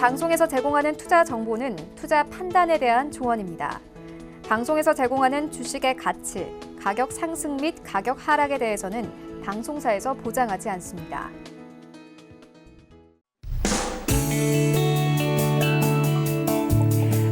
방송에서 제공하는 투자 정보는 투자 판단에 대한 조언입니다. 방송에서 제공하는 주식의 가치, 가격 상승 및 가격 하락에 대해서는 방송사에서 보장하지 않습니다.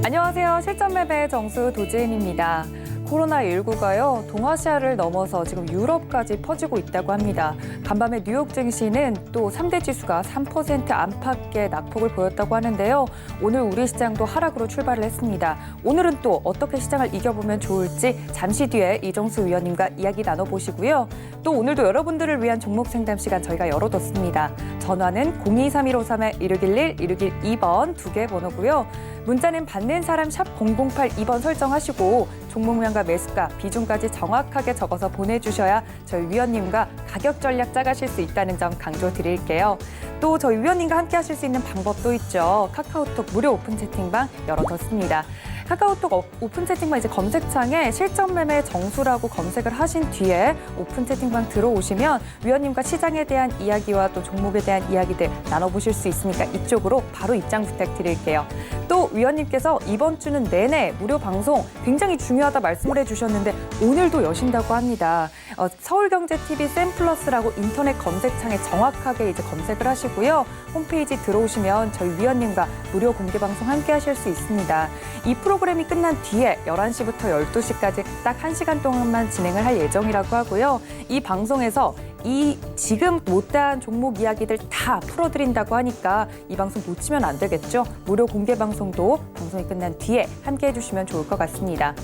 안녕하세요. 실전 매매 정수 도지은입니다. 코로나19가요, 동아시아를 넘어서 지금 유럽까지 퍼지고 있다고 합니다. 간밤에 뉴욕 증시는 또 3대 지수가 3% 안팎의 낙폭을 보였다고 하는데요. 오늘 우리 시장도 하락으로 출발을 했습니다. 오늘은 또 어떻게 시장을 이겨보면 좋을지 잠시 뒤에 이정수 위원님과 이야기 나눠보시고요. 또 오늘도 여러분들을 위한 종목 상담 시간 저희가 열어뒀습니다. 전화는 023153-1611, 1612번 두 개 번호고요. 문자는 받는 사람 샵 0082번 설정하시고 종목명과 매수가, 비중까지 정확하게 적어서 보내주셔야 저희 위원님과 가격 전략 짜가실 수 있다는 점 강조드릴게요. 또 저희 위원님과 함께 하실 수 있는 방법도 있죠. 카카오톡 무료 오픈 채팅방 열어뒀습니다. 카카오톡 오픈 채팅방 이제 검색창에 실전 매매 정수라고 검색을 하신 뒤에 오픈 채팅방 들어오시면 위원님과 시장에 대한 이야기와 또 종목에 대한 이야기들 나눠보실 수 있으니까 이쪽으로 바로 입장 부탁드릴게요. 또 위원님께서 이번 주는 내내 무료 방송 굉장히 중요하다 말씀을 해주셨는데 오늘도 여신다고 합니다. 서울경제TV 샘플러스라고 인터넷 검색창에 정확하게 이제 검색을 하시고요. 홈페이지 들어오시면 저희 위원님과 무료 공개 방송 함께 하실 수 있습니다. 이 프로그램이 끝난 뒤에 11시부터 12시까지 딱 1시간 동안만 진행을 할 예정이라고 하고요. 이 방송에서 이 지금 못다한 종목 이야기들 다 풀어드린다고 하니까 이 방송 놓치면 안 되겠죠. 무료 공개 방송도 방송이 끝난 뒤에 함께 해주시면 좋을 것 같습니다.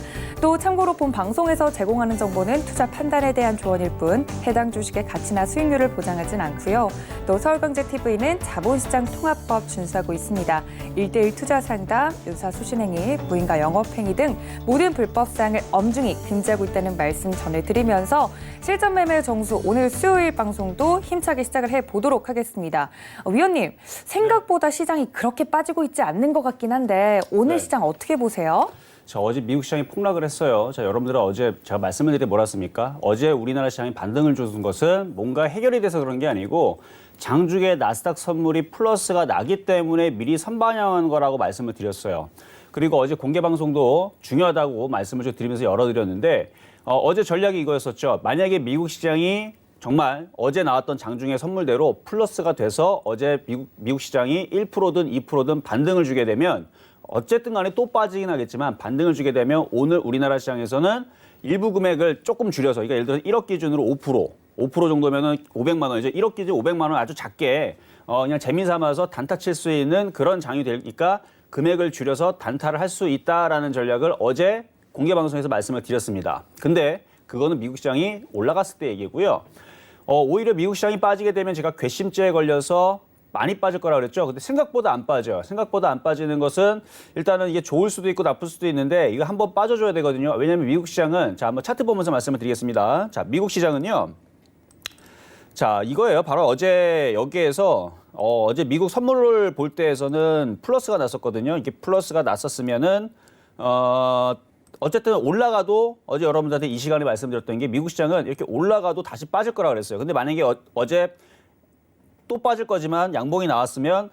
또 참고로 본 방송에서 제공하는 정보는 투자 판단에 대한 조언일 뿐 해당 주식의 가치나 수익률을 보장하진 않고요. 또 서울경제TV는 자본시장 통합법 준수하고 있습니다. 1:1 투자 상담, 유사 수신행위, 무인가 영업행위 등 모든 불법 사항을 엄중히 금지하고 있다는 말씀 전해드리면서 실전 매매 정수 오늘 수요일 방송도 힘차게 시작을 해보도록 하겠습니다. 위원님, 생각보다 시장이 그렇게 빠지고 있지 않는 것 같긴 한데 오늘 시장 어떻게 보세요? 어제 미국 시장이 폭락을 했어요. 여러분들은 어제 제가 말씀을 드린 게 뭐랐습니까? 어제 우리나라 시장이 반등을 준 것은 뭔가 해결이 돼서 그런 게 아니고 장중에 나스닥 선물이 플러스가 나기 때문에 미리 선반영한 거라고 말씀을 드렸어요. 그리고 어제 공개 방송도 중요하다고 말씀을 좀 드리면서 열어드렸는데 어제 전략이 이거였었죠. 만약에 미국 시장이 정말 어제 나왔던 장중의 선물대로 플러스가 돼서 어제 미국 시장이 1%든 2%든 반등을 주게 되면 어쨌든 간에 또 빠지긴 하겠지만 반등을 주게 되면 오늘 우리나라 시장에서는 일부 금액을 조금 줄여서 그러니까 예를 들어서 1억 기준으로 5% 정도면은 500만 원이죠. 1억 기준 500만 원 아주 작게 그냥 재미삼아서 단타 칠 수 있는 그런 장이 되니까 금액을 줄여서 단타를 할 수 있다라는 전략을 어제 공개 방송에서 말씀을 드렸습니다. 근데 그거는 미국 시장이 올라갔을 때 얘기고요. 오히려 미국 시장이 빠지게 되면 제가 괘씸죄에 걸려서 많이 빠질 거라고 그랬죠. 근데 생각보다 안 빠져요. 생각보다 안 빠지는 것은 일단은 이게 좋을 수도 있고 나쁠 수도 있는데 이거 한번 빠져줘야 되거든요. 왜냐하면 미국 시장은 자 한번 차트 보면서 말씀을 드리겠습니다. 자 미국 시장은요. 자 이거예요. 바로 어제 여기에서 어제 미국 선물을 볼 때에서는 플러스가 났었거든요. 이게 플러스가 났었으면은 어쨌든 올라가도 어제 여러분들한테 이 시간에 말씀드렸던 게 미국 시장은 이렇게 올라가도 다시 빠질 거라고 그랬어요. 근데 만약에 어제 또 빠질 거지만 양봉이 나왔으면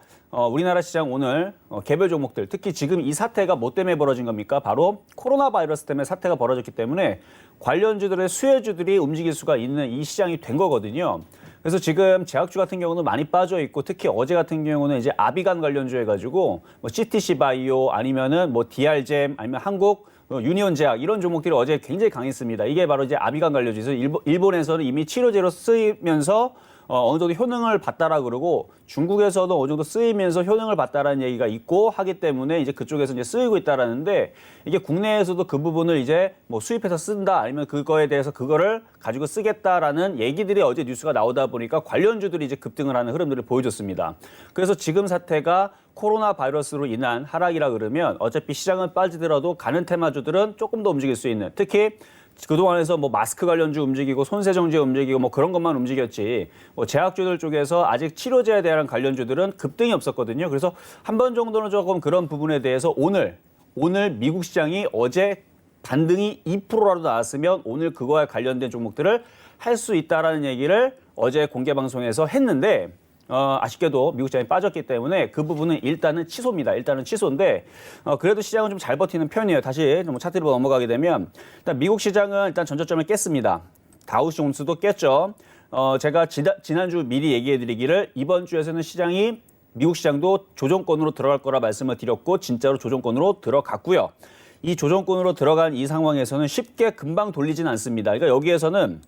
우리나라 시장 오늘 개별 종목들 특히 지금 이 사태가 뭐 때문에 벌어진 겁니까? 바로 코로나 바이러스 때문에 사태가 벌어졌기 때문에 관련주들의 수혜주들이 움직일 수가 있는 이 시장이 된 거거든요. 그래서 지금 제약주 같은 경우는 많이 빠져 있고 특히 어제 같은 경우는 이제 아비간 관련주 해가지고 뭐 CTC 바이오 아니면은 뭐 DR잼 아니면 한국 유니온 제약 이런 종목들이 어제 굉장히 강했습니다. 이게 바로 이제 아비간 관련주에서 일본에서는 이미 치료제로 쓰이면서 어느 정도 효능을 봤다라 그러고 중국에서도 어느 정도 쓰이면서 효능을 봤다라는 얘기가 있고 하기 때문에 이제 그쪽에서 이제 쓰이고 있다라는데 이게 국내에서도 그 부분을 이제 뭐 수입해서 쓴다 아니면 그거에 대해서 그거를 가지고 쓰겠다라는 얘기들이 어제 뉴스가 나오다 보니까 관련주들이 이제 급등을 하는 흐름들을 보여줬습니다. 그래서 지금 사태가 코로나 바이러스로 인한 하락이라 그러면 어차피 시장은 빠지더라도 가는 테마주들은 조금 더 움직일 수 있는 특히 그동안에서 뭐 마스크 관련주 움직이고 손세정제 움직이고 뭐 그런 것만 움직였지 뭐 제약주들 쪽에서 아직 치료제에 대한 관련주들은 급등이 없었거든요. 그래서 한 번 정도는 조금 그런 부분에 대해서 오늘 미국 시장이 어제 반등이 2%라도 나왔으면 오늘 그거와 관련된 종목들을 할 수 있다라는 얘기를 어제 공개 방송에서 했는데 아쉽게도 미국 시장이 빠졌기 때문에 그 부분은 일단은 취소입니다. 일단은 취소인데 그래도 시장은 좀 잘 버티는 편이에요. 다시 좀 차트로 넘어가게 되면 일단 미국 시장은 일단 전저점을 깼습니다. 다우존스도 깼죠. 제가 지난주 미리 얘기해드리기를 이번 주에서는 시장이 미국 시장도 조정권으로 들어갈 거라 말씀을 드렸고 진짜로 조정권으로 들어갔고요. 이 조정권으로 들어간 이 상황에서는 쉽게 금방 돌리진 않습니다. 그러니까 여기에서는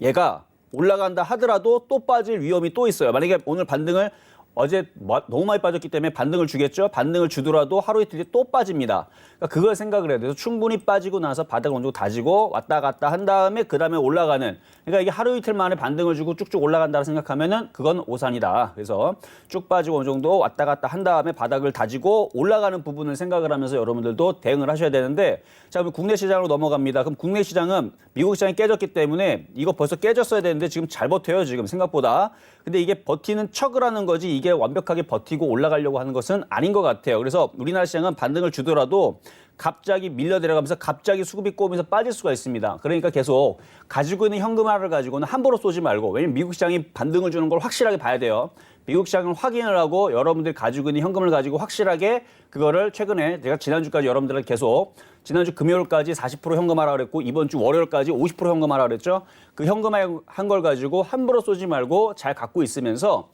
얘가 올라간다 하더라도 또 빠질 위험이 또 있어요. 만약에 오늘 반등을 어제 너무 많이 빠졌기 때문에 반등을 주겠죠. 반등을 주더라도 하루 이틀 뒤에 또 빠집니다. 그러니까 그걸 생각을 해야 돼요. 충분히 빠지고 나서 바닥을 어느 정도 다지고 왔다 갔다 한 다음에 그다음에 올라가는. 그러니까 이게 하루 이틀 만에 반등을 주고 쭉쭉 올라간다고 생각하면은 그건 오산이다. 그래서 쭉 빠지고 어느 정도 왔다 갔다 한 다음에 바닥을 다지고 올라가는 부분을 생각을 하면서 여러분들도 대응을 하셔야 되는데 자, 그럼 국내 시장으로 넘어갑니다. 그럼 국내 시장은 미국 시장이 깨졌기 때문에 이거 벌써 깨졌어야 되는데 지금 잘 버텨요. 지금 생각보다. 근데 이게 버티는 척을 하는 거지 이게 완벽하게 버티고 올라가려고 하는 것은 아닌 것 같아요. 그래서 우리나라 시장은 반등을 주더라도 갑자기 밀려 내려가면서 갑자기 수급이 꼬면서 빠질 수가 있습니다. 그러니까 계속 가지고 있는 현금화를 가지고는 함부로 쏘지 말고 왜냐면 미국 시장이 반등을 주는 걸 확실하게 봐야 돼요. 미국 시장을 확인을 하고 여러분들이 가지고 있는 현금을 가지고 확실하게 그거를 최근에 제가 지난주까지 여러분들한테 계속 지난주 금요일까지 40% 현금화라 그랬고 이번 주 월요일까지 50% 현금화라 그랬죠. 그 현금화 한 걸 가지고 함부로 쏘지 말고 잘 갖고 있으면서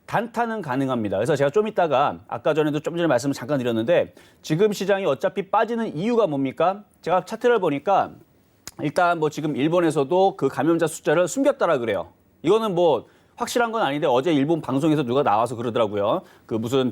단타는 가능합니다. 그래서 제가 좀 이따가 아까 전에도 좀 전에 말씀을 잠깐 드렸는데 지금 시장이 어차피 빠지는 이유가 뭡니까? 제가 차트를 보니까 일단 뭐 지금 일본에서도 그 감염자 숫자를 숨겼다라 그래요. 이거는 뭐 확실한 건 아닌데 어제 일본 방송에서 누가 나와서 그러더라고요. 그 무슨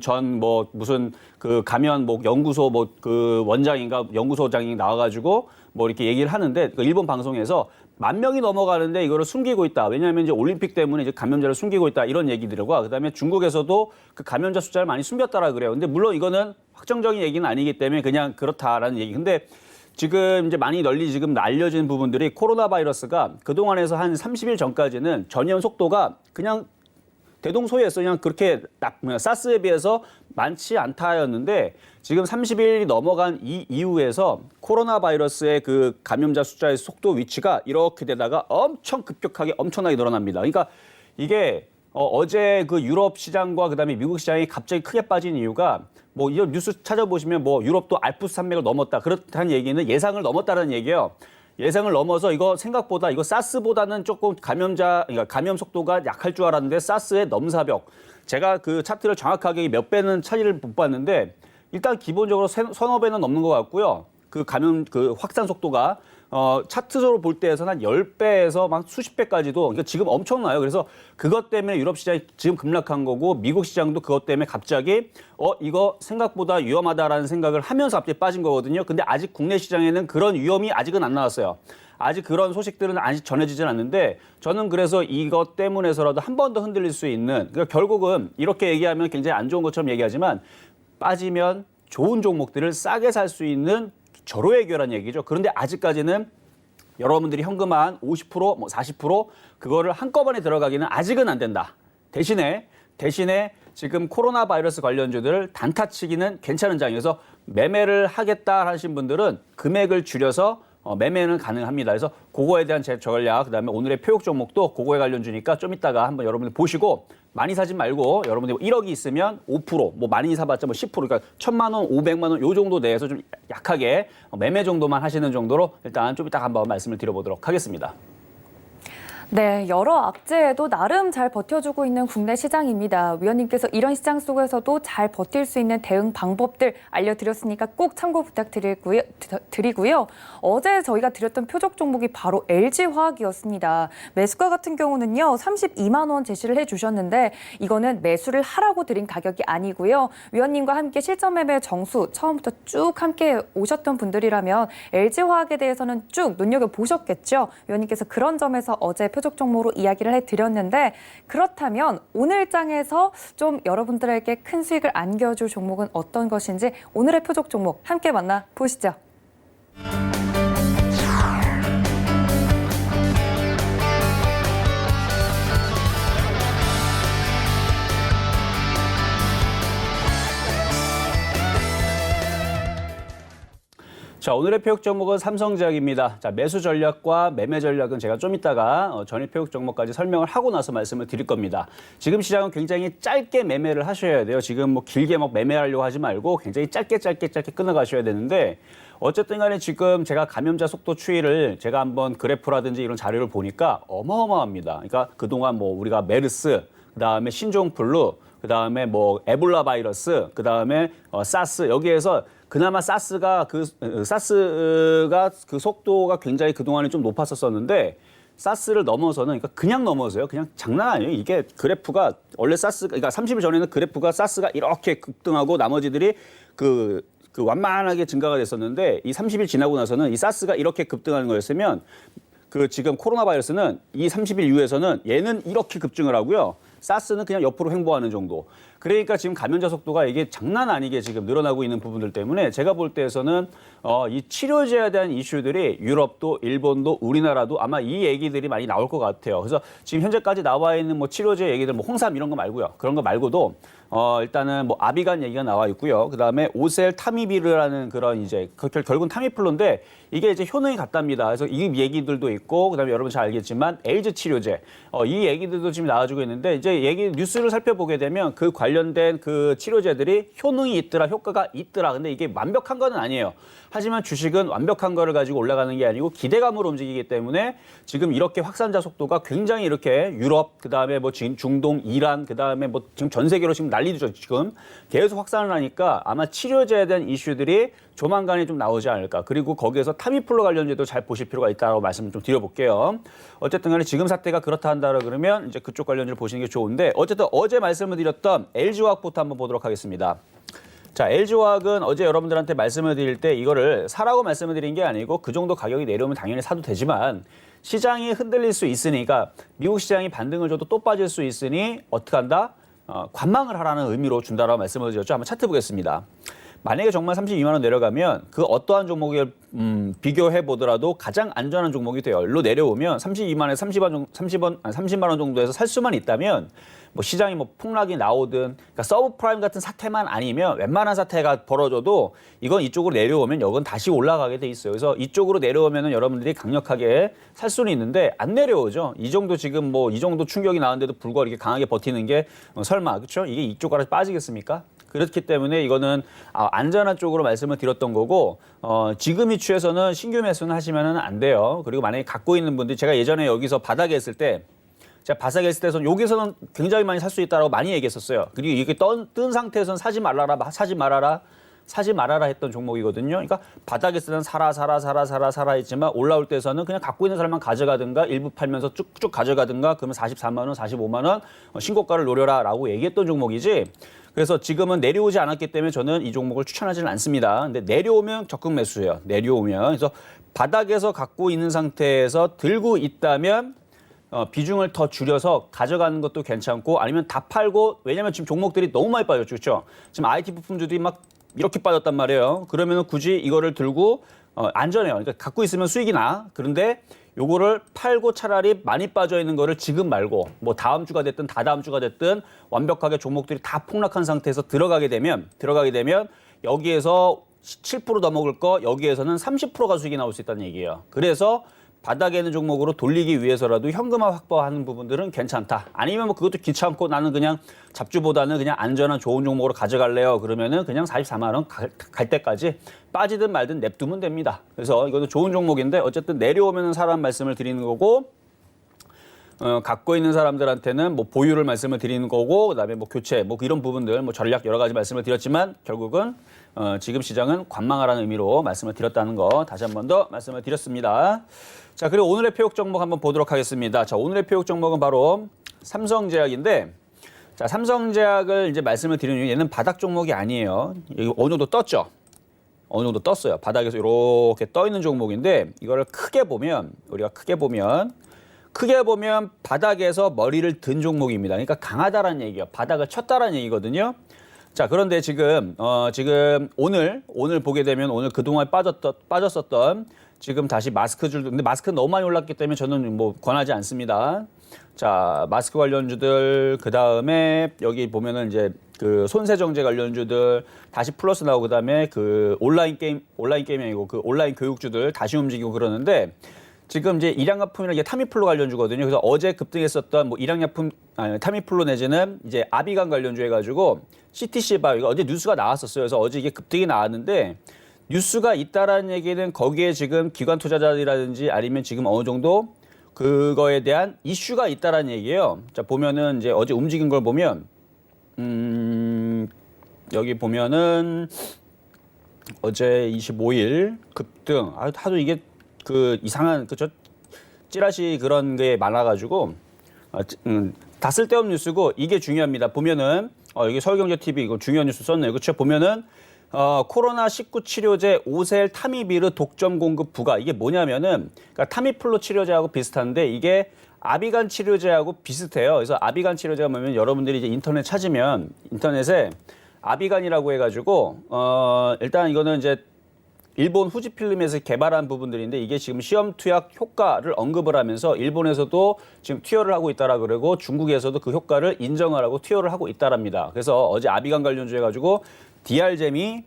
무슨 그 감염 뭐 연구소 뭐 그 원장인가 연구소장이 나와가지고 뭐 이렇게 얘기를 하는데 그 일본 방송에서 10,000명이 넘어가는데 이거를 숨기고 있다. 왜냐하면 이제 올림픽 때문에 이제 감염자를 숨기고 있다. 이런 얘기들과 그다음에 중국에서도 그 감염자 숫자를 많이 숨겼다라 그래요. 근데 물론 이거는 확정적인 얘기는 아니기 때문에 그냥 그렇다라는 얘기. 근데 지금 이제 많이 널리 지금 알려진 부분들이 코로나 바이러스가 그동안에서 한 30일 전까지는 전염 속도가 그냥 대동소이했어요. 그냥 그렇게 사스에 비해서 많지 않다였는데 지금 30일이 넘어간 이 이후에서 코로나 바이러스의 그 감염자 숫자의 속도 위치가 이렇게 되다가 엄청 급격하게 엄청나게 늘어납니다. 그러니까 이게 어제 그 유럽 시장과 그다음에 미국 시장이 갑자기 크게 빠진 이유가 뭐 이런 뉴스 찾아보시면 뭐 유럽도 알프스 산맥을 넘었다. 그렇다는 얘기는 예상을 넘었다는 얘기예요. 예상을 넘어서 이거 생각보다 이거 사스보다는 조금 그러니까 감염 속도가 약할 줄 알았는데 사스의 넘사벽. 제가 그 차트를 정확하게 몇 배는 차이를 못 봤는데 일단 기본적으로 서너 배는 넘는 것 같고요. 그 감염 그 확산 속도가 차트적으로 볼 때에서는 한 10배에서 막 수십 배까지도 그러니까 지금 엄청나요. 그래서 그것 때문에 유럽 시장이 지금 급락한 거고 미국 시장도 그것 때문에 갑자기 이거 생각보다 위험하다라는 생각을 하면서 갑자기 빠진 거거든요. 근데 아직 국내 시장에는 그런 위험이 아직은 안 나왔어요. 아직 그런 소식들은 아직 전해지진 않는데 저는 그래서 이것 때문에서라도 한 번 더 흔들릴 수 있는 그러니까 결국은 이렇게 얘기하면 굉장히 안 좋은 것처럼 얘기하지만 빠지면 좋은 종목들을 싸게 살 수 있는 절호의 기회란 얘기죠. 그런데 아직까지는 여러분들이 현금화 한 50%, 뭐 40% 그거를 한꺼번에 들어가기는 아직은 안 된다. 대신에 지금 코로나 바이러스 관련주들을 단타치기는 괜찮은 장이어서 매매를 하겠다 하신 분들은 금액을 줄여서 매매는 가능합니다. 그래서 그거에 대한 제 전략, 그다음에 오늘의 표육 종목도 그거에 관련주니까 좀 이따가 한번 여러분들 보시고 많이 사지 말고 여러분들 1억이 있으면 5%, 뭐 많이 사봤자 뭐 10%, 그러니까 1,000만 원, 500만 원 요 정도 내에서 좀 약하게 매매 정도만 하시는 정도로 일단 좀 이따가 한번 말씀을 드려보도록 하겠습니다. 네, 여러 악재에도 나름 잘 버텨주고 있는 국내 시장입니다. 위원님께서 이런 시장 속에서도 잘 버틸 수 있는 대응 방법들 알려드렸으니까 꼭 참고 부탁드리고요. 어제 저희가 드렸던 표적 종목이 바로 LG화학이었습니다. 매수가 같은 경우는요, 32만 원 제시를 해주셨는데 이거는 매수를 하라고 드린 가격이 아니고요. 위원님과 함께 실전 매매 정수 처음부터 쭉 함께 오셨던 분들이라면 LG화학에 대해서는 쭉 눈여겨보셨겠죠. 위원님께서 그런 점에서 어제 표적 종목으로 이야기를 해드렸는데 그렇다면 오늘 장에서 좀 여러분들에게 큰 수익을 안겨줄 종목은 어떤 것인지 오늘의 표적 종목 함께 만나보시죠. 자, 오늘의 표역 종목은 삼성제약입니다. 자, 매수 전략과 매매 전략은 제가 좀 이따가 전일 표역 종목까지 설명을 하고 나서 말씀을 드릴 겁니다. 지금 시장은 굉장히 짧게 매매를 하셔야 돼요. 지금 뭐 길게 막 매매하려고 하지 말고 굉장히 짧게 끊어가셔야 되는데 어쨌든 간에 지금 제가 감염자 속도 추이를 제가 한번 그래프라든지 이런 자료를 보니까 어마어마합니다. 그러니까 그동안 뭐 우리가 메르스, 그다음에 신종플루, 그다음에 뭐 에볼라 바이러스, 그다음에 사스, 여기에서 그나마 사스가 그 속도가 굉장히 그동안에 좀 높았었는데 사스를 넘어서는, 그러니까 그냥 넘어서요. 그냥 장난 아니에요. 이게 그래프가 원래 그러니까 30일 전에는 그래프가 사스가 이렇게 급등하고 나머지들이 그 완만하게 증가가 됐었는데 이 30일 지나고 나서는 이 사스가 이렇게 급등하는 거였으면 그 지금 코로나 바이러스는 이 30일 이후에서는 얘는 이렇게 급증을 하고요. 사스는 그냥 옆으로 횡보하는 정도. 그러니까 지금 감염자 속도가 이게 장난 아니게 지금 늘어나고 있는 부분들 때문에 제가 볼 때에서는 이 치료제에 대한 이슈들이 유럽도 일본도 우리나라도 아마 이 얘기들이 많이 나올 것 같아요. 그래서 지금 현재까지 나와 있는 뭐 치료제 얘기들, 뭐 홍삼 이런 거 말고요. 그런 거 말고도 일단은 뭐 아비간 얘기가 나와 있고요. 그다음에 오셀 타미비르라는 그런 이제 결국은 타미플루인데 이게 이제 효능이 같답니다. 그래서 이 얘기들도 있고 그다음에 여러분 잘 알겠지만 에이즈 치료제 이 얘기들도 지금 나와주고 있는데 이제 뉴스를 살펴보게 되면 그 관련된 그 치료제들이 효능이 있더라, 효과가 있더라. 근데 이게 완벽한 건 아니에요. 하지만 주식은 완벽한 거를 가지고 올라가는 게 아니고 기대감으로 움직이기 때문에 지금 이렇게 확산자 속도가 굉장히 이렇게 유럽, 그다음에 뭐 중동, 이란, 그다음에 뭐 지금 전 세계로 지금 난리죠. 지금 계속 확산을 하니까 아마 치료제에 대한 이슈들이 조만간에 좀 나오지 않을까. 그리고 거기에서 타미플루 관련제도 잘 보실 필요가 있다고 말씀을 좀 드려볼게요. 어쨌든 간에 지금 사태가 그렇다 한다 그러면 이제 그쪽 관련주를 보시는 게 좋은데 어쨌든 어제 말씀을 드렸던 LG화학부터 한번 보도록 하겠습니다. 자, LG화학은 어제 여러분들한테 말씀을 드릴 때 이거를 사라고 말씀을 드린 게 아니고 그 정도 가격이 내려오면 당연히 사도 되지만 시장이 흔들릴 수 있으니까 미국 시장이 반등을 줘도 또 빠질 수 있으니 어떻게 한다? 관망을 하라는 의미로 준다라고 말씀을 드렸죠. 한번 차트 보겠습니다. 만약에 정말 32만 원 내려가면 그 어떠한 종목을 비교해 보더라도 가장 안전한 종목이 돼요. 일로 내려오면 32만에서 30만 원 정도에서 살 수만 있다면 뭐 시장이 뭐 폭락이 나오든 그러니까 서브프라임 같은 사태만 아니면 웬만한 사태가 벌어져도 이건 이쪽으로 내려오면 여건 다시 올라가게 돼 있어요. 그래서 이쪽으로 내려오면은 여러분들이 강력하게 살 수는 있는데 안 내려오죠. 이 정도 지금 뭐 이 정도 충격이 나왔는데도 불구하고 이렇게 강하게 버티는 게 설마 그렇죠? 이게 이쪽으로 빠지겠습니까? 그렇기 때문에 이거는 안전한 쪽으로 말씀을 드렸던 거고 지금 이 추에서는 신규 매수는 하시면 안 돼요. 그리고 만약에 갖고 있는 분들이 제가 예전에 여기서 바닥에 했을 때 제가 바닥에 했을 때는 여기서는 굉장히 많이 살 수 있다고 많이 얘기했었어요. 그리고 이게 뜬 상태에서는 사지 말아라 했던 종목이거든요. 그러니까 바닥에 쓰는 사라 했지만 올라올 때에서는 그냥 갖고 있는 사람만 가져가든가 일부 팔면서 쭉쭉 가져가든가 그러면 44만 원, 45만 원 신고가를 노려라라고 얘기했던 종목이지. 그래서 지금은 내려오지 않았기 때문에 저는 이 종목을 추천하지는 않습니다. 근데 내려오면 적극 매수예요. 내려오면. 그래서 바닥에서 갖고 있는 상태에서 들고 있다면 비중을 더 줄여서 가져가는 것도 괜찮고 아니면 다 팔고 왜냐면 지금 종목들이 너무 많이 빠졌죠. 그렇죠? 지금 IT 부품주들이 막 이렇게 빠졌단 말이에요. 그러면 굳이 이거를 들고 안전해요. 그러니까 갖고 있으면 수익이 나. 그런데 요거를 팔고 차라리 많이 빠져 있는 거를 지금 말고 뭐 다음 주가 됐든 다다음 주가 됐든 완벽하게 종목들이 다 폭락한 상태에서 들어가게 되면 여기에서 7% 더 먹을 거 여기에서는 30%가 수익이 나올 수 있다는 얘기예요. 그래서 바닥에 있는 종목으로 돌리기 위해서라도 현금화 확보하는 부분들은 괜찮다. 아니면 뭐 그것도 귀찮고 나는 그냥 잡주보다는 그냥 안전한 좋은 종목으로 가져갈래요. 그러면은 그냥 44만 원 갈 때까지 빠지든 말든 냅두면 됩니다. 그래서 이것도 좋은 종목인데 어쨌든 내려오면은 사람 말씀을 드리는 거고 갖고 있는 사람들한테는 뭐 보유를 말씀을 드리는 거고 그다음에 뭐 교체 뭐 이런 부분들 뭐 전략 여러 가지 말씀을 드렸지만 결국은 지금 시장은 관망하라는 의미로 말씀을 드렸다는 거 다시 한 번 더 말씀을 드렸습니다. 자, 그리고 오늘의 표역 종목 한번 보도록 하겠습니다. 자, 오늘의 표역 종목은 바로 삼성제약인데 자, 삼성제약을 이제 말씀을 드리는 이유 얘는 바닥 종목이 아니에요. 여기 어느 정도 떴죠. 어느 정도 떴어요. 바닥에서 이렇게 떠 있는 종목인데 이거를 크게 보면 바닥에서 머리를 든 종목입니다. 그러니까 강하다라는 얘기예요. 바닥을 쳤다라는 얘기거든요. 자, 그런데 지금 오늘 보게 되면 오늘 그동안 빠졌었던 지금 다시 마스크 줄도 근데 마스크는 너무 많이 올랐기 때문에 저는 뭐 권하지 않습니다. 자, 마스크 관련주들, 그 다음에 여기 보면은 이제 그 손세정제 관련주들 다시 플러스 나오고, 그 다음에 그 온라인이 아니고 그 온라인 교육주들 다시 움직이고 그러는데, 지금 이제 일양약품이나 이게 타미플루 관련주거든요. 그래서 어제 급등했었던 뭐 일양약품, 아니, 타미플루 내지는 이제 아비간 관련주 해가지고 CTC 바이오가 어제 뉴스가 나왔었어요. 그래서 어제 이게 급등이 나왔는데, 뉴스가 있다라는 얘기는 거기에 지금 기관 투자자들이라든지 아니면 지금 어느 정도 그거에 대한 이슈가 있다라는 얘기예요. 자, 보면은 이제 어제 움직인 걸 보면, 여기 보면은 어제 25일 급등, 하도 이게 그 이상한 그저 찌라시 그런 게 많아가지고 다 쓸데없는 뉴스고 이게 중요합니다. 보면은 여기 서울경제TV 이거 중요한 뉴스 썼네요. 그렇죠? 보면은 코로나19 치료제 오셀 타미비르 독점 공급 부과, 이게 뭐냐면은 그러니까 타미플루 치료제하고 비슷한데 이게 아비간 치료제하고 비슷해요. 그래서 아비간 치료제가 뭐냐면 여러분들이 이제 인터넷 찾으면 인터넷에 아비간이라고 해가지고 일단 이거는 이제 일본 후지필름에서 개발한 부분들인데 이게 지금 시험 투약 효과를 언급을 하면서 일본에서도 지금 투여를 하고 있다라 그러고 중국에서도 그 효과를 인정하라고 투여를 하고 있다랍니다. 그래서 어제 아비간 관련주 해가지고 DR잼이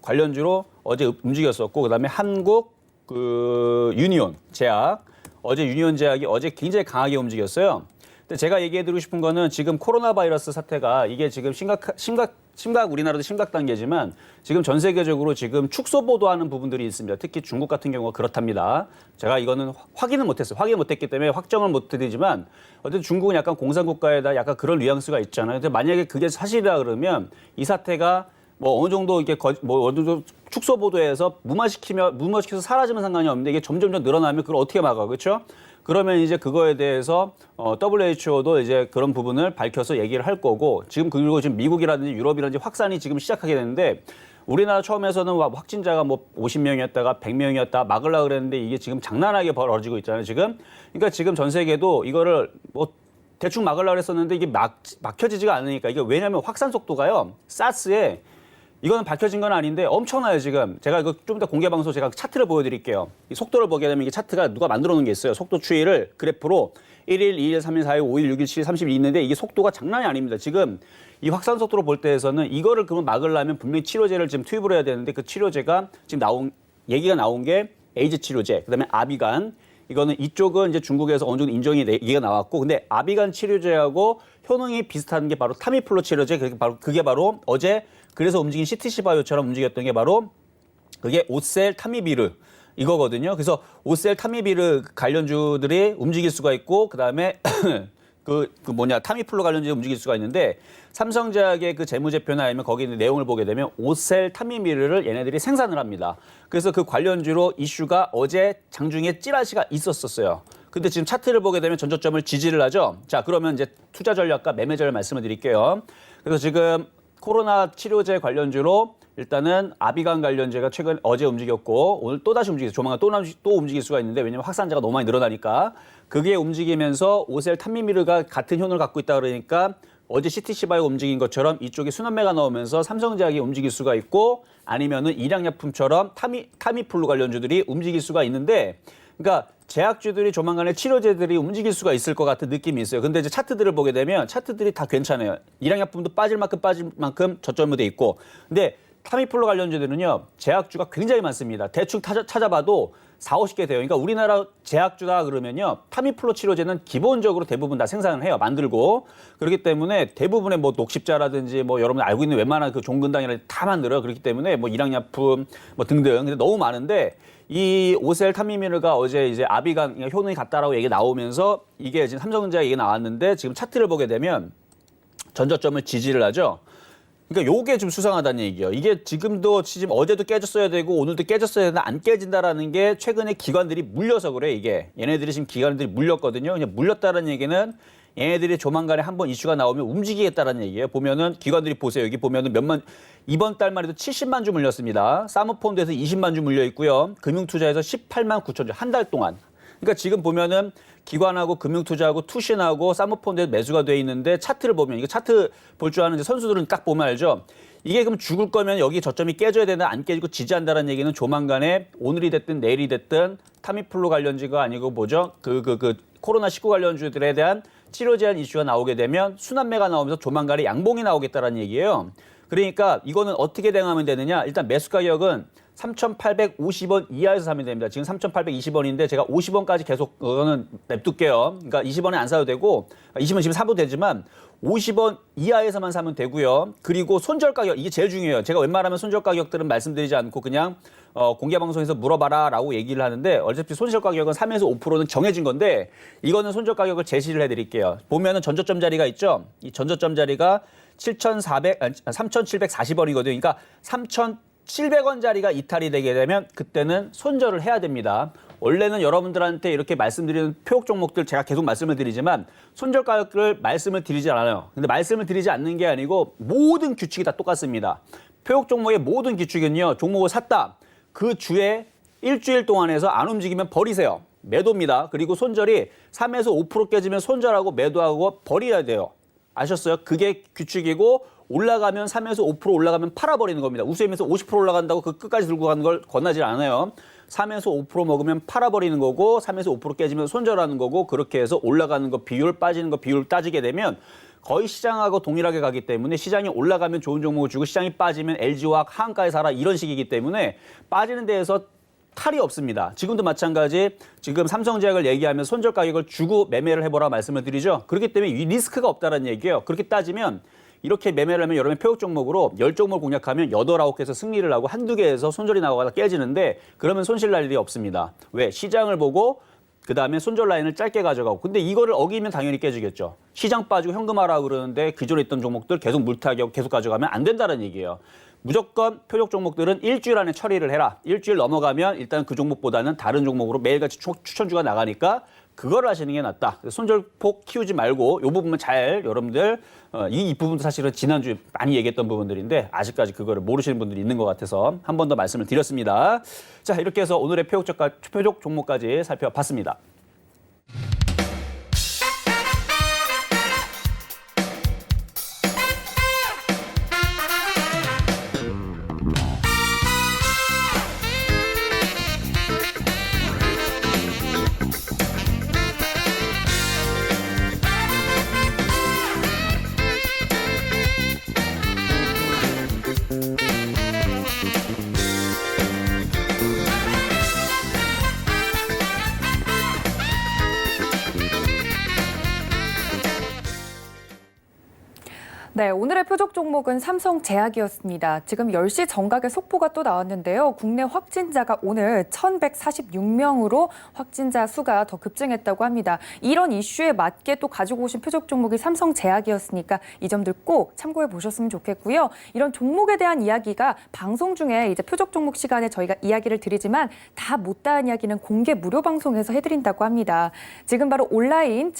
관련주로 어제 움직였었고, 그다음에 한국 그 유니온 제약, 어제 유니온 제약이 어제 굉장히 강하게 움직였어요. 근데 제가 얘기해드리고 싶은 거는 지금 코로나 바이러스 사태가 이게 지금 심각 우리나라도 심각 단계지만 지금 전 세계적으로 지금 축소 보도하는 부분들이 있습니다. 특히 중국 같은 경우가 그렇답니다. 제가 이거는 확인을 못했어요. 확인을 못했기 때문에 확정을 못 드리지만 어쨌든 중국은 약간 공산국가에다 약간 그런 뉘앙스가 있잖아요. 근데 만약에 그게 사실이라 그러면 이 사태가 뭐 어느 정도 이렇게 뭐 어느 정도 축소 보도해서 무마시켜서 사라지면 상관이 없는데 이게 점점 늘어나면 그걸 어떻게 막아, 그렇죠? 그러면 이제 그거에 대해서 WHO도 이제 그런 부분을 밝혀서 얘기를 할 거고, 지금 그리고 지금 미국이라든지 유럽이라든지 확산이 지금 시작하게 되는데 우리나라 처음에서는 확진자가 뭐 50명이었다가 100명이었다 막으려고 그랬는데 이게 지금 장난하게 벌어지고 있잖아요, 지금. 그러니까 지금 전 세계도 이거를 뭐 대충 막으려고 했었는데 이게 막혀지지가 않으니까, 이게 왜냐면 확산 속도가요, 사스에 이거는 밝혀진 건 아닌데 엄청나요, 지금. 제가 이거 좀 이따 공개 방송 제가 차트를 보여드릴게요. 이 속도를 보게 되면 이게 차트가 누가 만들어 놓은 게 있어요. 속도 추이를 그래프로 1일, 2일, 3일, 4일, 5일, 6일, 7일, 30일 있는데 이게 속도가 장난이 아닙니다. 지금 이 확산 속도로 볼 때에서는 이거를 그러면 막으려면 분명히 치료제를 지금 투입을 해야 되는데 그 치료제가 지금 얘기가 나온 게 에이즈 치료제, 그다음에 아비간. 이거는 이쪽은 이제 중국에서 어느 정도 인정이 얘기가 나왔고, 근데 아비간 치료제하고 효능이 비슷한 게 바로 타미플루 치료제. 그게 바로 어제 그래서 움직인 CTC 바이오처럼 움직였던 게 바로 그게 오셀 타미비르 이거거든요. 그래서 오셀 타미비르 관련주들이 움직일 수가 있고, 그다음에 타미플루 관련주들이 움직일 수가 있는데, 삼성제약의 그 재무제표나 아니면 거기 있는 내용을 보게 되면 오셀 타미비르를 얘네들이 생산을 합니다. 그래서 그 관련주로 이슈가 어제 장중에 찌라시가 있었어요. 근데 지금 차트를 보게 되면 전저점을 지지를 하죠. 자, 그러면 이제 투자 전략과 매매 전략 말씀을 드릴게요. 그래서 지금 코로나 치료제 관련주로 일단은 아비간 관련주가 어제 움직였고 오늘 또다시 움직여서 조만간 또 움직일 수가 있는데, 왜냐면 확산자가 너무 많이 늘어나니까 그게 움직이면서 오셀 타미미르가 같은 효능을 갖고 있다 그러니까 어제 CTC 바이오 움직인 것처럼 이쪽에 순환매가 나오면서 삼성제약이 움직일 수가 있고, 아니면은 일양약품처럼 타미플루 관련주들이 움직일 수가 있는데, 그러니까 제약주들이 조만간에 치료제들이 움직일 수가 있을 것 같은 느낌이 있어요. 근데 이제 차트들을 보게 되면 차트들이 다 괜찮아요. 일양약품도 빠질 만큼 저점이 돼 있고, 근데 타미플루 관련주들은요, 제약주가 굉장히 많습니다. 대충 찾아봐도 40-50개 돼요. 그러니까 우리나라 제약주다 그러면요, 타미플루 치료제는 기본적으로 대부분 다 생산을 해요. 만들고. 그렇기 때문에 대부분의 뭐 녹십자라든지 뭐 여러분 알고 있는 웬만한 그 종근당이라든지 다 만들어요. 그렇기 때문에 뭐 일양약품 뭐 등등. 근데 너무 많은데 이 오셀 타미미르가 어제 이제 아비간 효능이 같다라고 얘기 나오면서 이게 지금 삼성전자 얘기 나왔는데, 지금 차트를 보게 되면 전저점을 지지를 하죠. 그러니까 요게 좀 수상하다는 얘기예요. 이게 지금 어제도 깨졌어야 되고 오늘도 깨졌어야 되는데 안 깨진다라는 게 최근에 기관들이 물려서 그래, 이게. 얘네들이 지금 기관들이 물렸거든요. 그냥 물렸다는 얘기는 얘네들이 조만간에 한번 이슈가 나오면 움직이겠다라는 얘기예요. 보면은 기관들이 보세요. 여기 보면은 이번 달만 해도 70만 주 물렸습니다. 사모펀드에서 20만 주 물려 있고요. 금융투자에서 18만 9천 주, 한 달 동안. 그러니까 지금 보면은 기관하고 금융투자하고 투신하고 사모펀드에 매수가 돼 있는데, 차트를 보면, 이거 차트 볼 줄 아는 선수들은 딱 보면 알죠. 이게 그럼 죽을 거면 여기 저점이 깨져야 되나 안 깨지고 지지한다는 얘기는 조만간에 오늘이 됐든 내일이 됐든 타미플루 관련주가 아니고 뭐죠? 코로나19 관련주들에 대한 치료 제한 이슈가 나오게 되면 순환매가 나오면서 조만간에 양봉이 나오겠다는 얘기예요. 그러니까 이거는 어떻게 대응하면 되느냐? 일단 매수 가격은 3,850원 이하에서 사면 됩니다. 지금 3,820원인데 제가 50원까지 계속 그거는 냅둘게요. 그러니까 20원에 안 사도 되고 20원 지금 사도 되지만 50원 이하에서만 사면 되고요. 그리고 손절 가격 이게 제일 중요해요. 제가 웬만하면 손절 가격들은 말씀드리지 않고 그냥 공개 방송에서 물어봐라라고 얘기를 하는데 어차피 손절 가격은 3에서 5%는 정해진 건데 이거는 손절 가격을 제시를 해드릴게요. 보면은 전저점 자리가 있죠. 이 전저점 자리가 3,740원이거든요. 그러니까 3,700원짜리가 이탈이 되게 되면 그때는 손절을 해야 됩니다. 원래는 여러분들한테 이렇게 말씀드리는 표적 종목들 제가 계속 말씀을 드리지만 손절 가격을 말씀을 드리지 않아요. 근데 말씀을 드리지 않는 게 아니고 모든 규칙이 다 똑같습니다. 표적 종목의 모든 규칙은요. 종목을 샀다. 그 주에 일주일 동안에서 안 움직이면 버리세요. 매도입니다. 그리고 손절이 3에서 5% 깨지면 손절하고 매도하고 버려야 돼요. 아셨어요? 그게 규칙이고 올라가면 3에서 5% 올라가면 팔아버리는 겁니다. 우수엠에서 50% 올라간다고 그 끝까지 들고 가는 걸 권하지 않아요. 3에서 5% 먹으면 팔아버리는 거고 3에서 5% 깨지면 손절하는 거고 그렇게 해서 올라가는 거 비율 빠지는 거 비율 따지게 되면 거의 시장하고 동일하게 가기 때문에 시장이 올라가면 좋은 종목을 주고 시장이 빠지면 LG화학 하한가에 사라 이런 식이기 때문에 빠지는 데에서 탈이 없습니다. 지금도 마찬가지 지금 삼성제약을 얘기하면 손절 가격을 주고 매매를 해보라 말씀을 드리죠. 그렇기 때문에 이 리스크가 없다는 얘기예요. 그렇게 따지면 이렇게 매매를 하면 여러분의 표적 종목으로 10종목을 공략하면 8, 9개에서 승리를 하고 한두 개에서 손절이 나오거나 깨지는데 그러면 손실 날 일이 없습니다. 왜? 시장을 보고 그다음에 손절 라인을 짧게 가져가고 근데 이거를 어기면 당연히 깨지겠죠. 시장 빠지고 현금화라고 그러는데 기존에 있던 종목들 계속 물타기하고 계속 가져가면 안 된다는 얘기예요. 무조건 표적 종목들은 일주일 안에 처리를 해라. 일주일 넘어가면 일단 그 종목보다는 다른 종목으로 매일같이 추천주가 나가니까 그걸 하시는 게 낫다. 손절폭 키우지 말고 이 부분만 잘 여러분들 이 부분도 사실은 지난주에 많이 얘기했던 부분들인데 아직까지 그거를 모르시는 분들이 있는 것 같아서 한 번 더 말씀을 드렸습니다. 자, 이렇게 해서 오늘의 표적 종목까지 살펴봤습니다. 네, 오늘의 표적 종목은 삼성제약이었습니다. 지금 10시 정각에 속보가 또 나왔는데요. 국내 확진자가 오늘 1,146명으로 확진자 수가 더 급증했다고 합니다. 이런 이슈에 맞게 또 가지고 오신 표적 종목이 삼성제약이었으니까 이 점들 꼭 참고해 보셨으면 좋겠고요. 이런 종목에 대한 이야기가 방송 중에 이제 표적 종목 시간에 저희가 이야기를 드리지만 다 못다한 이야기는 공개 무료 방송에서 해드린다고 합니다. 지금 바로 온라인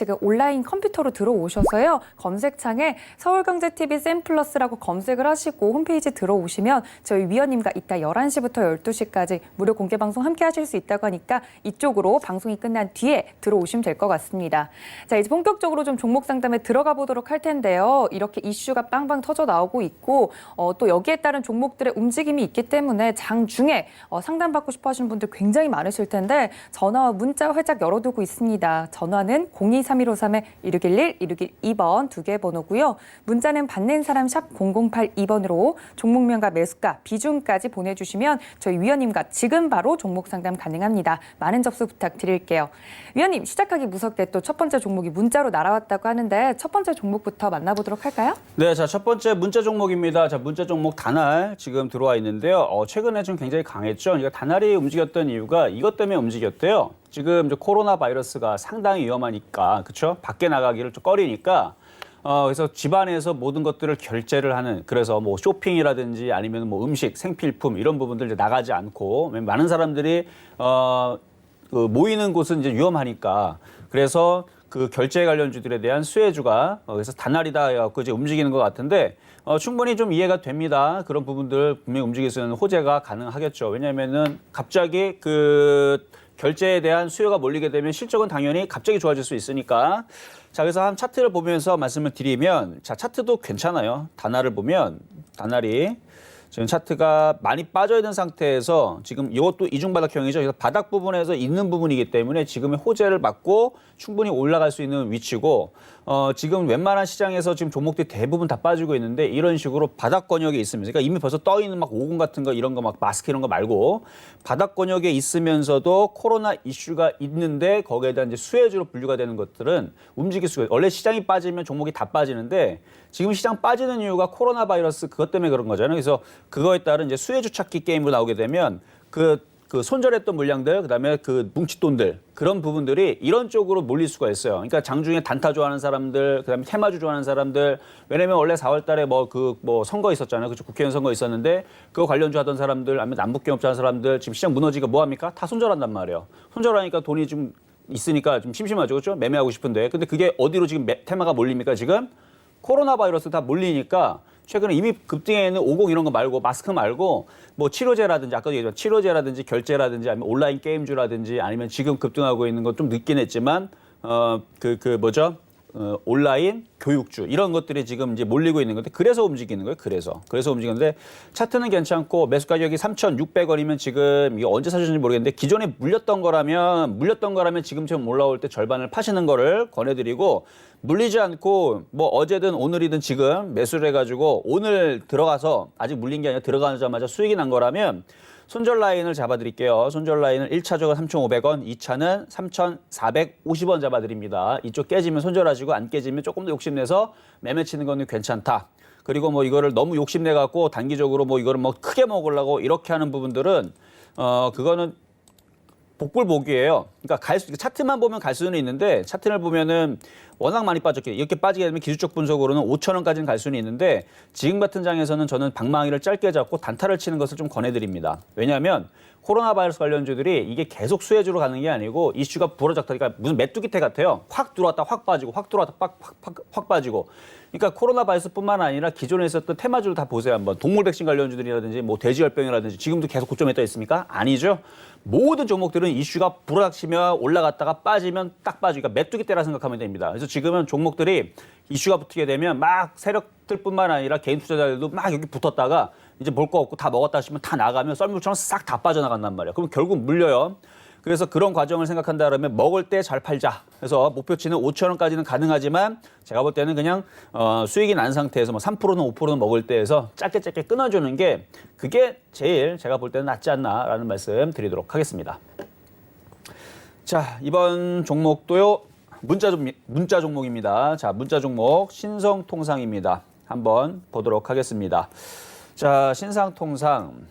컴퓨터로 들어오셔서요. 검색창에 서울경제TV 샘플러스라고 검색을 하시고 홈페이지 들어오시면 저희 위원님과 이따 11시부터 12시까지 무료 공개 방송 함께 하실 수 있다고 하니까 이쪽으로 방송이 끝난 뒤에 들어오시면 될 것 같습니다. 자, 이제 본격적으로 좀 종목 상담에 들어가 보도록 할 텐데요. 이렇게 이슈가 빵빵 터져 나오고 있고 또 여기에 따른 종목들의 움직임이 있기 때문에 장중에 상담받고 싶어 하시는 분들 굉장히 많으실 텐데 전화와 문자 활짝 열어두고 있습니다. 전화는 023153-1611, 1612번 두 개 번호고요. 문자는 받는 사람 샵 0082번으로 종목명과 매수가, 비중까지 보내주시면 저희 위원님과 지금 바로 종목 상담 가능합니다. 많은 접수 부탁드릴게요. 위원님, 시작하기 무섭게 또 첫 번째 종목이 문자로 날아왔다고 하는데 첫 번째 종목부터 만나보도록 할까요? 네, 자, 첫 번째 문자 종목입니다. 자, 문자 종목 다날 지금 들어와 있는데요. 최근에 좀 굉장히 강했죠. 그러니까 다날이 움직였던 이유가 이것 때문에 움직였대요. 지금 이제 코로나 바이러스가 상당히 위험하니까, 그렇죠? 밖에 나가기를 좀 꺼리니까. 그래서 집안에서 모든 것들을 결제를 하는 그래서 뭐 쇼핑이라든지 아니면 뭐 음식, 생필품 이런 부분들 이제 나가지 않고 많은 사람들이 모이는 곳은 이제 위험하니까 그래서 그 결제 관련주들에 대한 수혜주가 그래서 단알이다 해갖고 이제 움직이는 것 같은데 충분히 좀 이해가 됩니다. 그런 부분들 분명히 움직일 수 있는 호재가 가능하겠죠. 왜냐하면은 갑자기 그 결제에 대한 수요가 몰리게 되면 실적은 당연히 갑자기 좋아질 수 있으니까. 자, 그래서 한 차트를 보면서 말씀을 드리면, 자, 차트도 괜찮아요. 단알을 보면, 단알이 지금 차트가 많이 빠져 있는 상태에서 지금 이것도 이중바닥형이죠. 그래서 바닥 부분에서 있는 부분이기 때문에 지금의 호재를 받고 충분히 올라갈 수 있는 위치고, 지금 웬만한 시장에서 지금 종목들이 대부분 다 빠지고 있는데 이런 식으로 바닥 권역에 있으면서, 그러니까 이미 벌써 떠 있는 막 오공 같은 거 이런 거 막 마스크 이런 거 말고 바닥 권역에 있으면서도 코로나 이슈가 있는데 거기에 대한 이제 수혜주로 분류가 되는 것들은 움직일 수가 있어요. 원래 시장이 빠지면 종목이 다 빠지는데 지금 시장 빠지는 이유가 코로나 바이러스 그것 때문에 그런 거잖아요. 그래서 그거에 따른 이제 수혜주 찾기 게임으로 나오게 되면 그 손절했던 물량들, 그다음에 그 뭉칫돈들 그런 부분들이 이런 쪽으로 몰릴 수가 있어요. 그러니까 장중에 단타 좋아하는 사람들, 그다음에 테마주 좋아하는 사람들. 왜냐면 원래 4월달에 뭐 선거 있었잖아요. 그죠? 국회의원 선거 있었는데 그거 관련주 하던 사람들, 아니면 남북경협자 하는 사람들 지금 시장 무너지니까 뭐 합니까? 다 손절한단 말이에요. 손절하니까 돈이 좀 있으니까 좀 심심하죠, 그렇죠? 매매하고 싶은데. 근데 그게 어디로 지금 테마가 몰립니까? 지금 코로나 바이러스 다 몰리니까. 최근에 이미 급등해 있는 50 이런 거 말고 마스크 말고 뭐 치료제라든지 아까도 얘기했지만 치료제라든지 결제라든지 아니면 온라인 게임주라든지 아니면 지금 급등하고 있는 건 좀 늦긴 했지만 온라인 교육주 이런 것들이 지금 이제 몰리고 있는 건데 그래서 움직이는 거예요. 그래서 움직이는데 차트는 괜찮고 매수 가격이 3,600원이면 지금 이게 언제 사셨는지 모르겠는데 기존에 물렸던 거라면 지금처럼 올라올 때 절반을 파시는 거를 권해드리고 물리지 않고 뭐 어제든 오늘이든 지금 매수를 해가지고 오늘 들어가서 아직 물린 게 아니라 들어가자마자 수익이 난 거라면 손절 라인을 잡아드릴게요. 손절 라인을 1차적은 3,500원, 2차는 3,450원 잡아드립니다. 이쪽 깨지면 손절하시고 안 깨지면 조금 더 욕심내서 매매 치는 건 괜찮다. 그리고 뭐 이거를 너무 욕심내갖고 단기적으로 뭐 이거를 뭐 크게 먹으려고 이렇게 하는 부분들은 그거는 복불복이에요. 그러니까 차트만 보면 갈 수는 있는데 차트를 보면은 워낙 많이 빠졌기 이렇게 빠지게 되면 기술적 분석으로는 5,000원까지는 갈 수는 있는데 지금 같은 장에서는 저는 방망이를 짧게 잡고 단타를 치는 것을 좀 권해드립니다. 왜냐하면 코로나 바이러스 관련주들이 이게 계속 수혜주로 가는 게 아니고 이슈가 불어닥다 그러니까 무슨 메뚜기태 같아요. 확 들어왔다 확 빠지고 확 들어왔다 확 빠지고. 그러니까 코로나 바이러스뿐만 아니라 기존에 있었던 테마주를 다 보세요. 한번 동물 백신 관련주들이라든지 뭐 돼지열병이라든지 지금도 계속 고점에 떠 있습니까? 아니죠. 모든 종목들은 이슈가 불어닥치면 올라갔다가 빠지면 딱 빠지고 그러니까 메뚜기떼라 생각하면 됩니다. 그래서 지금은 종목들이 이슈가 붙게 되면 막 세력들뿐만 아니라 개인 투자자들도 막 여기 붙었다가 이제 볼 거 없고 다 먹었다 싶으면 다 나가면 썰물처럼 싹 다 빠져나간단 말이에요. 그럼 결국 물려요. 그래서 그런 과정을 생각한다 그러면 먹을 때 잘 팔자. 그래서 목표치는 5,000원까지는 가능하지만 제가 볼 때는 그냥 수익이 난 상태에서 뭐 3%는 5%는 먹을 때에서 짧게 끊어주는 게 그게 제일 제가 볼 때는 낫지 않나라는 말씀 드리도록 하겠습니다. 자, 이번 종목도요. 문자 종목입니다. 자, 문자 종목 신성통상입니다. 한번 보도록 하겠습니다. 자, 신성통상.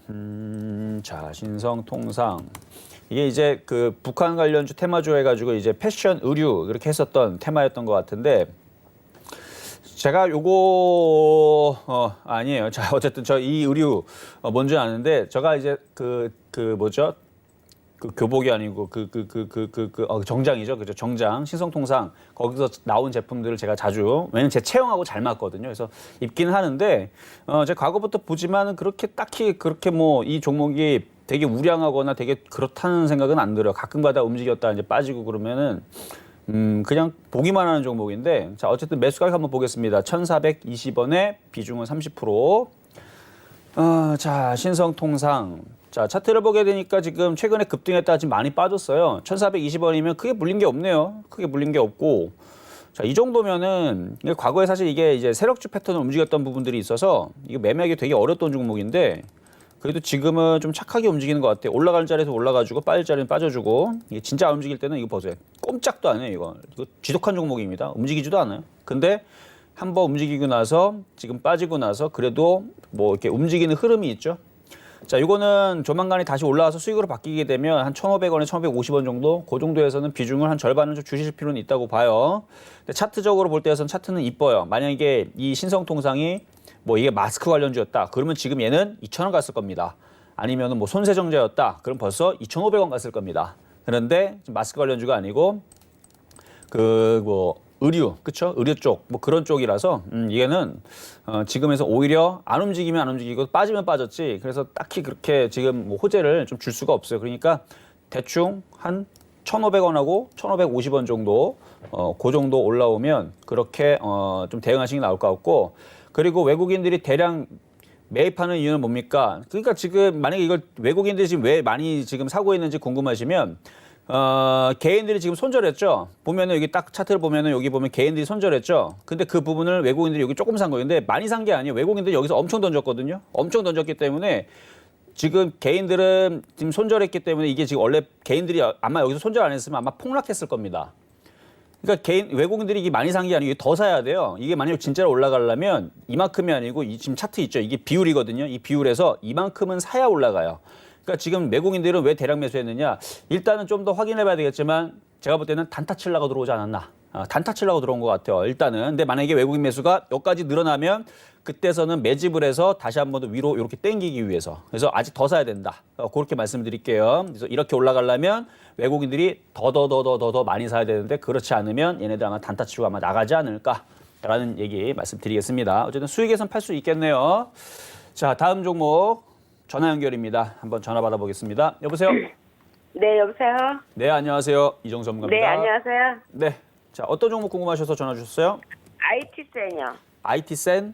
이게 이제 그 북한 관련주 테마주 해가지고 이제 패션, 의류 이렇게 했었던 테마였던 것 같은데 제가 요거 아니에요. 자, 어쨌든 저 이 의류 뭔지 아는데 제가 이제 그 교복이 아니고 정장이죠. 그죠? 정장, 신성통상 거기서 나온 제품들을 제가 자주 왜냐면 제 체형하고 잘 맞거든요. 그래서 입기는 하는데 제가 과거부터 보지만은 그렇게 딱히 그렇게 뭐 이 종목이 되게 우량하거나 되게 그렇다는 생각은 안 들어요. 가끔가다 움직였다 이제 빠지고 그러면은 그냥 보기만 하는 종목인데 자, 어쨌든 매수 가격 한번 보겠습니다. 1,420원에 비중은 30%. 자, 신성통상. 자, 차트를 보게 되니까 지금 최근에 급등했다가 지금 많이 빠졌어요. 1,420원이면 크게 물린 게 없네요. 크게 물린 게 없고. 자, 이 정도면은 과거에 사실 이게 이제 세력주 패턴을 움직였던 부분들이 있어서 이게 매매하기 되게 어려웠던 종목인데 그래도 지금은 좀 착하게 움직이는 것 같아요. 올라가는 자리에서 올라가주고 빠질 자리는 빠져주고 이게 진짜 안 움직일 때는 이거 보세요. 꼼짝도 안 해요. 이거 지독한 종목입니다. 움직이지도 않아요. 근데 한번 움직이고 나서 지금 빠지고 나서 그래도 뭐 이렇게 움직이는 흐름이 있죠. 자, 이거는 조만간에 다시 올라와서 수익으로 바뀌게 되면 한 1,500원에 1,550원 정도 그 정도에서는 비중을 한 절반은 좀 주실 필요는 있다고 봐요. 근데 차트적으로 볼 때에서는 차트는 이뻐요. 만약에 이 신성통상이 뭐 이게 마스크 관련주였다. 그러면 지금 얘는 2,000원 갔을 겁니다. 아니면은 뭐 손세정제였다. 그럼 벌써 2,500원 갔을 겁니다. 그런데 마스크 관련주가 아니고 그 뭐 의류, 그쵸? 의류 쪽, 뭐 그런 쪽이라서 이게는 지금에서 오히려 안 움직이면 안 움직이고 빠지면 빠졌지. 그래서 딱히 그렇게 지금 뭐 호재를 좀 줄 수가 없어요. 그러니까 대충 한 1,500원하고 1,550원 정도, 그 정도 올라오면 그렇게 좀 대응하시는 게 나올 것 같고, 그리고 외국인들이 대량 매입하는 이유는 뭡니까? 그러니까 지금 만약에 이걸 외국인들이 지금 왜 많이 지금 사고 있는지 궁금하시면, 개인들이 지금 손절했죠. 보면은 여기 딱 차트를 보면은 여기 보면 개인들이 손절했죠. 근데 그 부분을 외국인들이 여기 조금 산 거예요. 근데 많이 산 게 아니에요. 외국인들이 여기서 엄청 던졌거든요. 엄청 던졌기 때문에 지금 개인들은 지금 손절했기 때문에 이게 지금 원래 개인들이 아마 여기서 손절 안 했으면 아마 폭락했을 겁니다. 그러니까 외국인들이 이게 많이 산 게 아니고 더 사야 돼요. 이게 만약에 진짜로 올라가려면 이만큼이 아니고 이 지금 차트 있죠. 이게 비율이거든요. 이 비율에서 이만큼은 사야 올라가요. 그러니까 지금 외국인들은 왜 대량 매수했느냐? 일단은 좀 더 확인해 봐야 되겠지만 제가 볼 때는 단타 칠라고 들어오지 않았나. 단타 칠라고 들어온 것 같아요. 일단은. 근데 만약에 외국인 매수가 여기까지 늘어나면 그때서는 매집을 해서 다시 한 번 더 위로 이렇게 당기기 위해서. 그래서 아직 더 사야 된다. 그렇게 말씀드릴게요. 그래서 이렇게 올라가려면 외국인들이 더 많이 사야 되는데 그렇지 않으면 얘네들 아마 단타 치고 아마 나가지 않을까라는 얘기 말씀드리겠습니다. 어쨌든 수익에선 팔 수 있겠네요. 자, 다음 종목. 전화 연결입니다. 한번 전화 받아보겠습니다. 여보세요? 네, 여보세요? 네, 안녕하세요. 이정수 전문가입니다. 네, 안녕하세요. 네. 자, 어떤 종목 궁금하셔서 전화 주셨어요? IT센이요. IT센?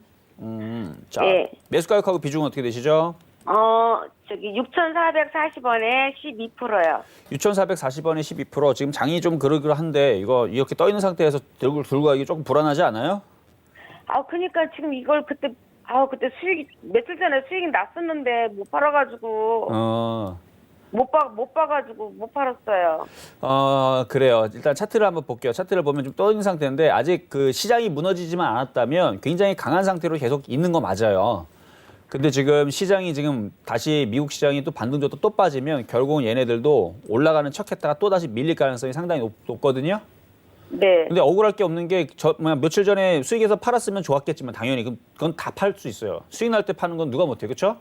자, 네. 매수 가격하고 비중은 어떻게 되시죠? 6,440원에 12%요. 6,440원에 12%. 지금 장이 좀 그러그러한데 이거 이렇게 떠 있는 상태에서 들고 가기 조금 불안하지 않아요? 그니까 지금 이걸 그때 수익이, 며칠 전에 수익이 났었는데 못 팔아가지고, 못 봐가지고 못 팔았어요. 그래요. 일단 차트를 한번 볼게요. 차트를 보면 좀 떠 있는 상태인데 아직 그 시장이 무너지지만 않았다면 굉장히 강한 상태로 계속 있는 거 맞아요. 근데 지금 시장이 지금 다시 미국 시장이 또 반등적도 또 빠지면 결국은 얘네들도 올라가는 척했다가 또 다시 밀릴 가능성이 상당히 높거든요. 네. 근데 억울할 게 없는 게 며칠 전에 수익에서 팔았으면 좋았겠지만 당연히 그건 다 팔 수 있어요. 수익 날 때 파는 건 누가 못해요, 그렇죠?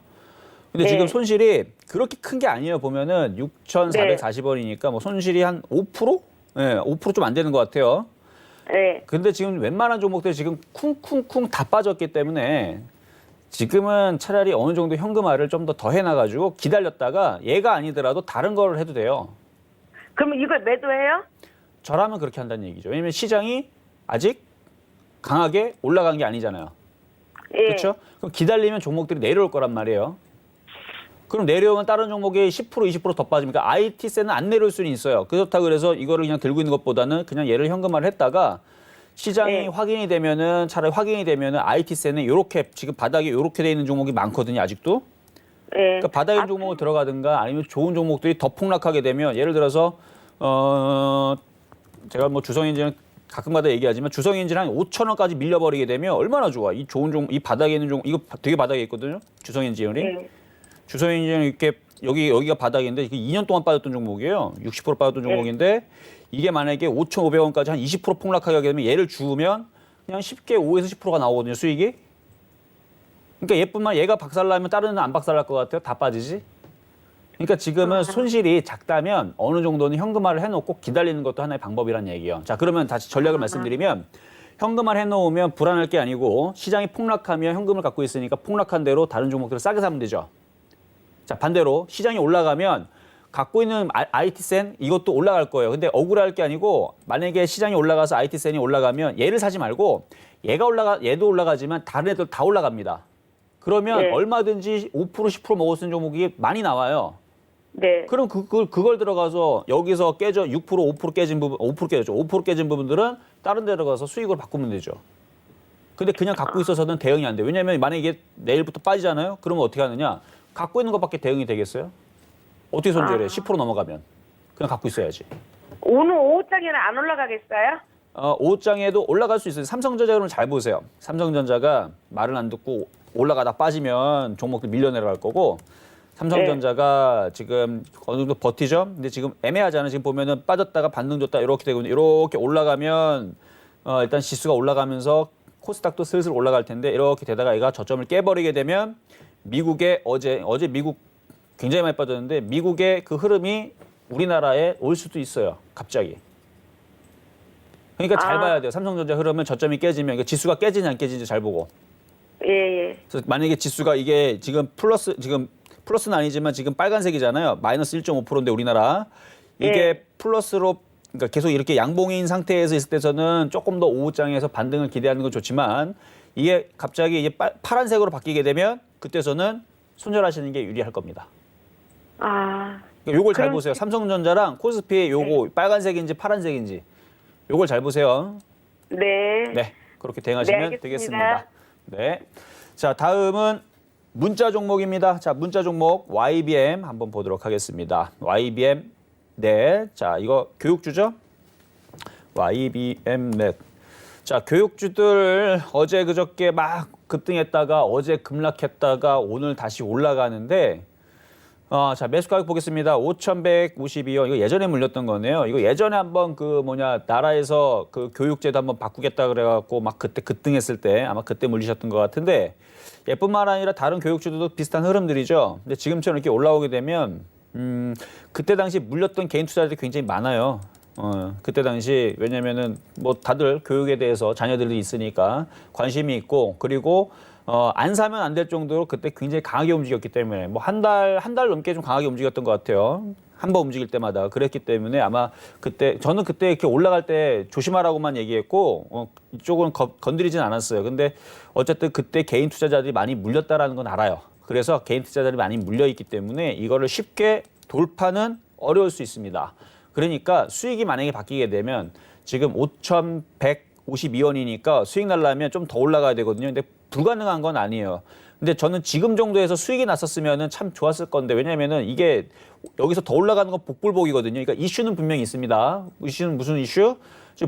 근데 네. 지금 손실이 그렇게 큰 게 아니에요. 보면은 6,440원이니까 뭐 손실이 한 5%? 네, 5% 좀 안 되는 것 같아요. 네. 근데 지금 웬만한 종목들이 지금 쿵쿵쿵 다 빠졌기 때문에 지금은 차라리 어느 정도 현금화를 좀 더 해놔가지고 기다렸다가 얘가 아니더라도 다른 걸 해도 돼요. 그러면 이걸 매도해요? 저라면 그렇게 한다는 얘기죠. 왜냐면 시장이 아직 강하게 올라간 게 아니잖아요. 예. 그렇죠? 그럼 기다리면 종목들이 내려올 거란 말이에요. 그럼 내려오면 다른 종목이 10% 20% 더 빠집니까? IT세는 안 내려올 수는 있어요. 그렇다고 그래서 이거를 그냥 들고 있는 것보다는 그냥 얘를 현금화를 했다가 시장이 네. 확인이 되면은 차라리 확인이 되면은 IT세는 이렇게 지금 바닥에 이렇게 돼 있는 종목이 많거든요. 아직도. 예. 그러니까 바닥에 있는 종목을 들어가든가 아니면 좋은 종목들이 더 폭락하게 되면 예를 들어서 제가 뭐 주성엔진 가끔마다 얘기하지만 주성엔진 한 5,000원까지 밀려버리게 되면 얼마나 좋아. 이 좋은 종목, 이 바닥에 있는 종목, 이거 되게 바닥에 있거든요. 주성엔진이. 예. 주성엔진이 이렇게 여기가 바닥인데 이게 2년 동안 빠졌던 종목이에요. 60% 빠졌던 종목인데 이게 만약에 5,500원까지 한 20% 폭락하게 되면 얘를 주우면 그냥 쉽게 5에서 10%가 나오거든요. 수익이. 그러니까 얘뿐만 얘가 박살나면 다른 애는 안 박살날 것 같아요. 다 빠지지. 그러니까 지금은 손실이 작다면 어느 정도는 현금화를 해놓고 기다리는 것도 하나의 방법이란 얘기예요. 자, 그러면 다시 전략을 말씀드리면 현금화를 해놓으면 불안할 게 아니고 시장이 폭락하면 현금을 갖고 있으니까 폭락한 대로 다른 종목들을 싸게 사면 되죠. 자, 반대로 시장이 올라가면 갖고 있는 IT센 이것도 올라갈 거예요. 근데 억울할 게 아니고 만약에 시장이 올라가서 IT센이 올라가면 얘를 사지 말고 얘도 올라가지만 다른 애들 다 올라갑니다. 그러면 네. 얼마든지 5% 10% 먹을 수 있는 종목이 많이 나와요. 네. 그럼 그걸 들어가서 여기서 깨져 6% 5% 깨진 부분 5% 깨졌죠. 5% 깨진 부분들은 다른 데 들어가서 수익을 바꾸면 되죠. 근데 그냥 갖고 있어서는 대응이 안 돼. 왜냐하면 만약에 이게 내일부터 빠지잖아요. 그러면 어떻게 하느냐? 갖고 있는 것밖에 대응이 되겠어요? 어떻게 손절해? 10% 넘어가면 그냥 갖고 있어야지. 오늘 오후장에는 안 올라가겠어요? 오후장에도 올라갈 수 있어요. 삼성전자는 잘 보세요. 삼성전자가 말을 안 듣고 올라가다 빠지면 종목들 밀려 내려갈 거고 삼성전자가 지금 어느 정도 버티죠. 근데 지금 애매하잖아요. 지금 보면은 빠졌다가 반등 줬다 이렇게 되고 이렇게 올라가면 일단 지수가 올라가면서 코스닥도 슬슬 올라갈 텐데 이렇게 되다가 얘가 저점을 깨버리게 되면 미국의 어제 미국 굉장히 많이 빠졌는데 미국의 그 흐름이 우리나라에 올 수도 있어요. 갑자기. 그러니까 잘 봐야 돼요. 삼성전자 흐름은 저점이 깨지면 이게 지수가 깨지냐 안 깨지는지 잘 보고. 예. 그래서 만약에 지수가 이게 지금 플러스는 아니지만 지금 빨간색이잖아요. 마이너스 1.5%인데 우리나라 이게 플러스로 그러니까 계속 이렇게 양봉인 상태에서 있을 때서는 조금 더 오후장에서 반등을 기대하는 건 좋지만 이게 갑자기 이제 파란색으로 바뀌게 되면 그때서는 손절하시는 게 유리할 겁니다. 아. 그러니까 요걸 잘 보세요. 삼성전자랑 코스피 요거 빨간색인지 파란색인지 요걸 잘 보세요. 네. 네, 그렇게 대응하시면 알겠습니다. 되겠습니다. 네. 자, 다음은 문자 종목입니다. 자, 문자 종목 YBM 한번 보도록 하겠습니다. YBM 네. 자, 이거 교육주죠? YBM 넷. 자, 교육주들 어제 그저께 막 급등했다가 어제 급락했다가 오늘 다시 올라가는데 자, 매수 가격 보겠습니다. 5,152원. 이거 예전에 물렸던 거네요. 이거 예전에 한번 나라에서 그 교육제도 한번 바꾸겠다 그래갖고 막 그때 급등했을 때 아마 그때 물리셨던 것 같은데 예뿐만 아니라 다른 교육주들도 비슷한 흐름들이죠. 근데 지금처럼 이렇게 올라오게 되면 그때 당시 물렸던 개인 투자자들이 굉장히 많아요. 그때 당시 왜냐면은 뭐 다들 교육에 대해서 자녀들이 있으니까 관심이 있고 그리고 안 사면 안 될 정도로 그때 굉장히 강하게 움직였기 때문에 뭐 한 달 넘게 좀 강하게 움직였던 것 같아요. 한 번 움직일 때마다 그랬기 때문에 아마 저는 그때 이렇게 올라갈 때 조심하라고만 얘기했고 이쪽은 건드리진 않았어요. 근데 어쨌든 그때 개인 투자자들이 많이 물렸다라는 건 알아요. 그래서 개인 투자자들이 많이 물려 있기 때문에 이거를 쉽게 돌파는 어려울 수 있습니다. 그러니까 수익이 만약에 바뀌게 되면 지금 5,152원이니까 수익 날려면 좀 더 올라가야 되거든요. 근데 불가능한 건 아니에요. 근데 저는 지금 정도에서 수익이 났었으면 참 좋았을 건데 왜냐면은 이게 여기서 더 올라가는 건 복불복이거든요. 그러니까 이슈는 분명히 있습니다. 이슈는 무슨 이슈?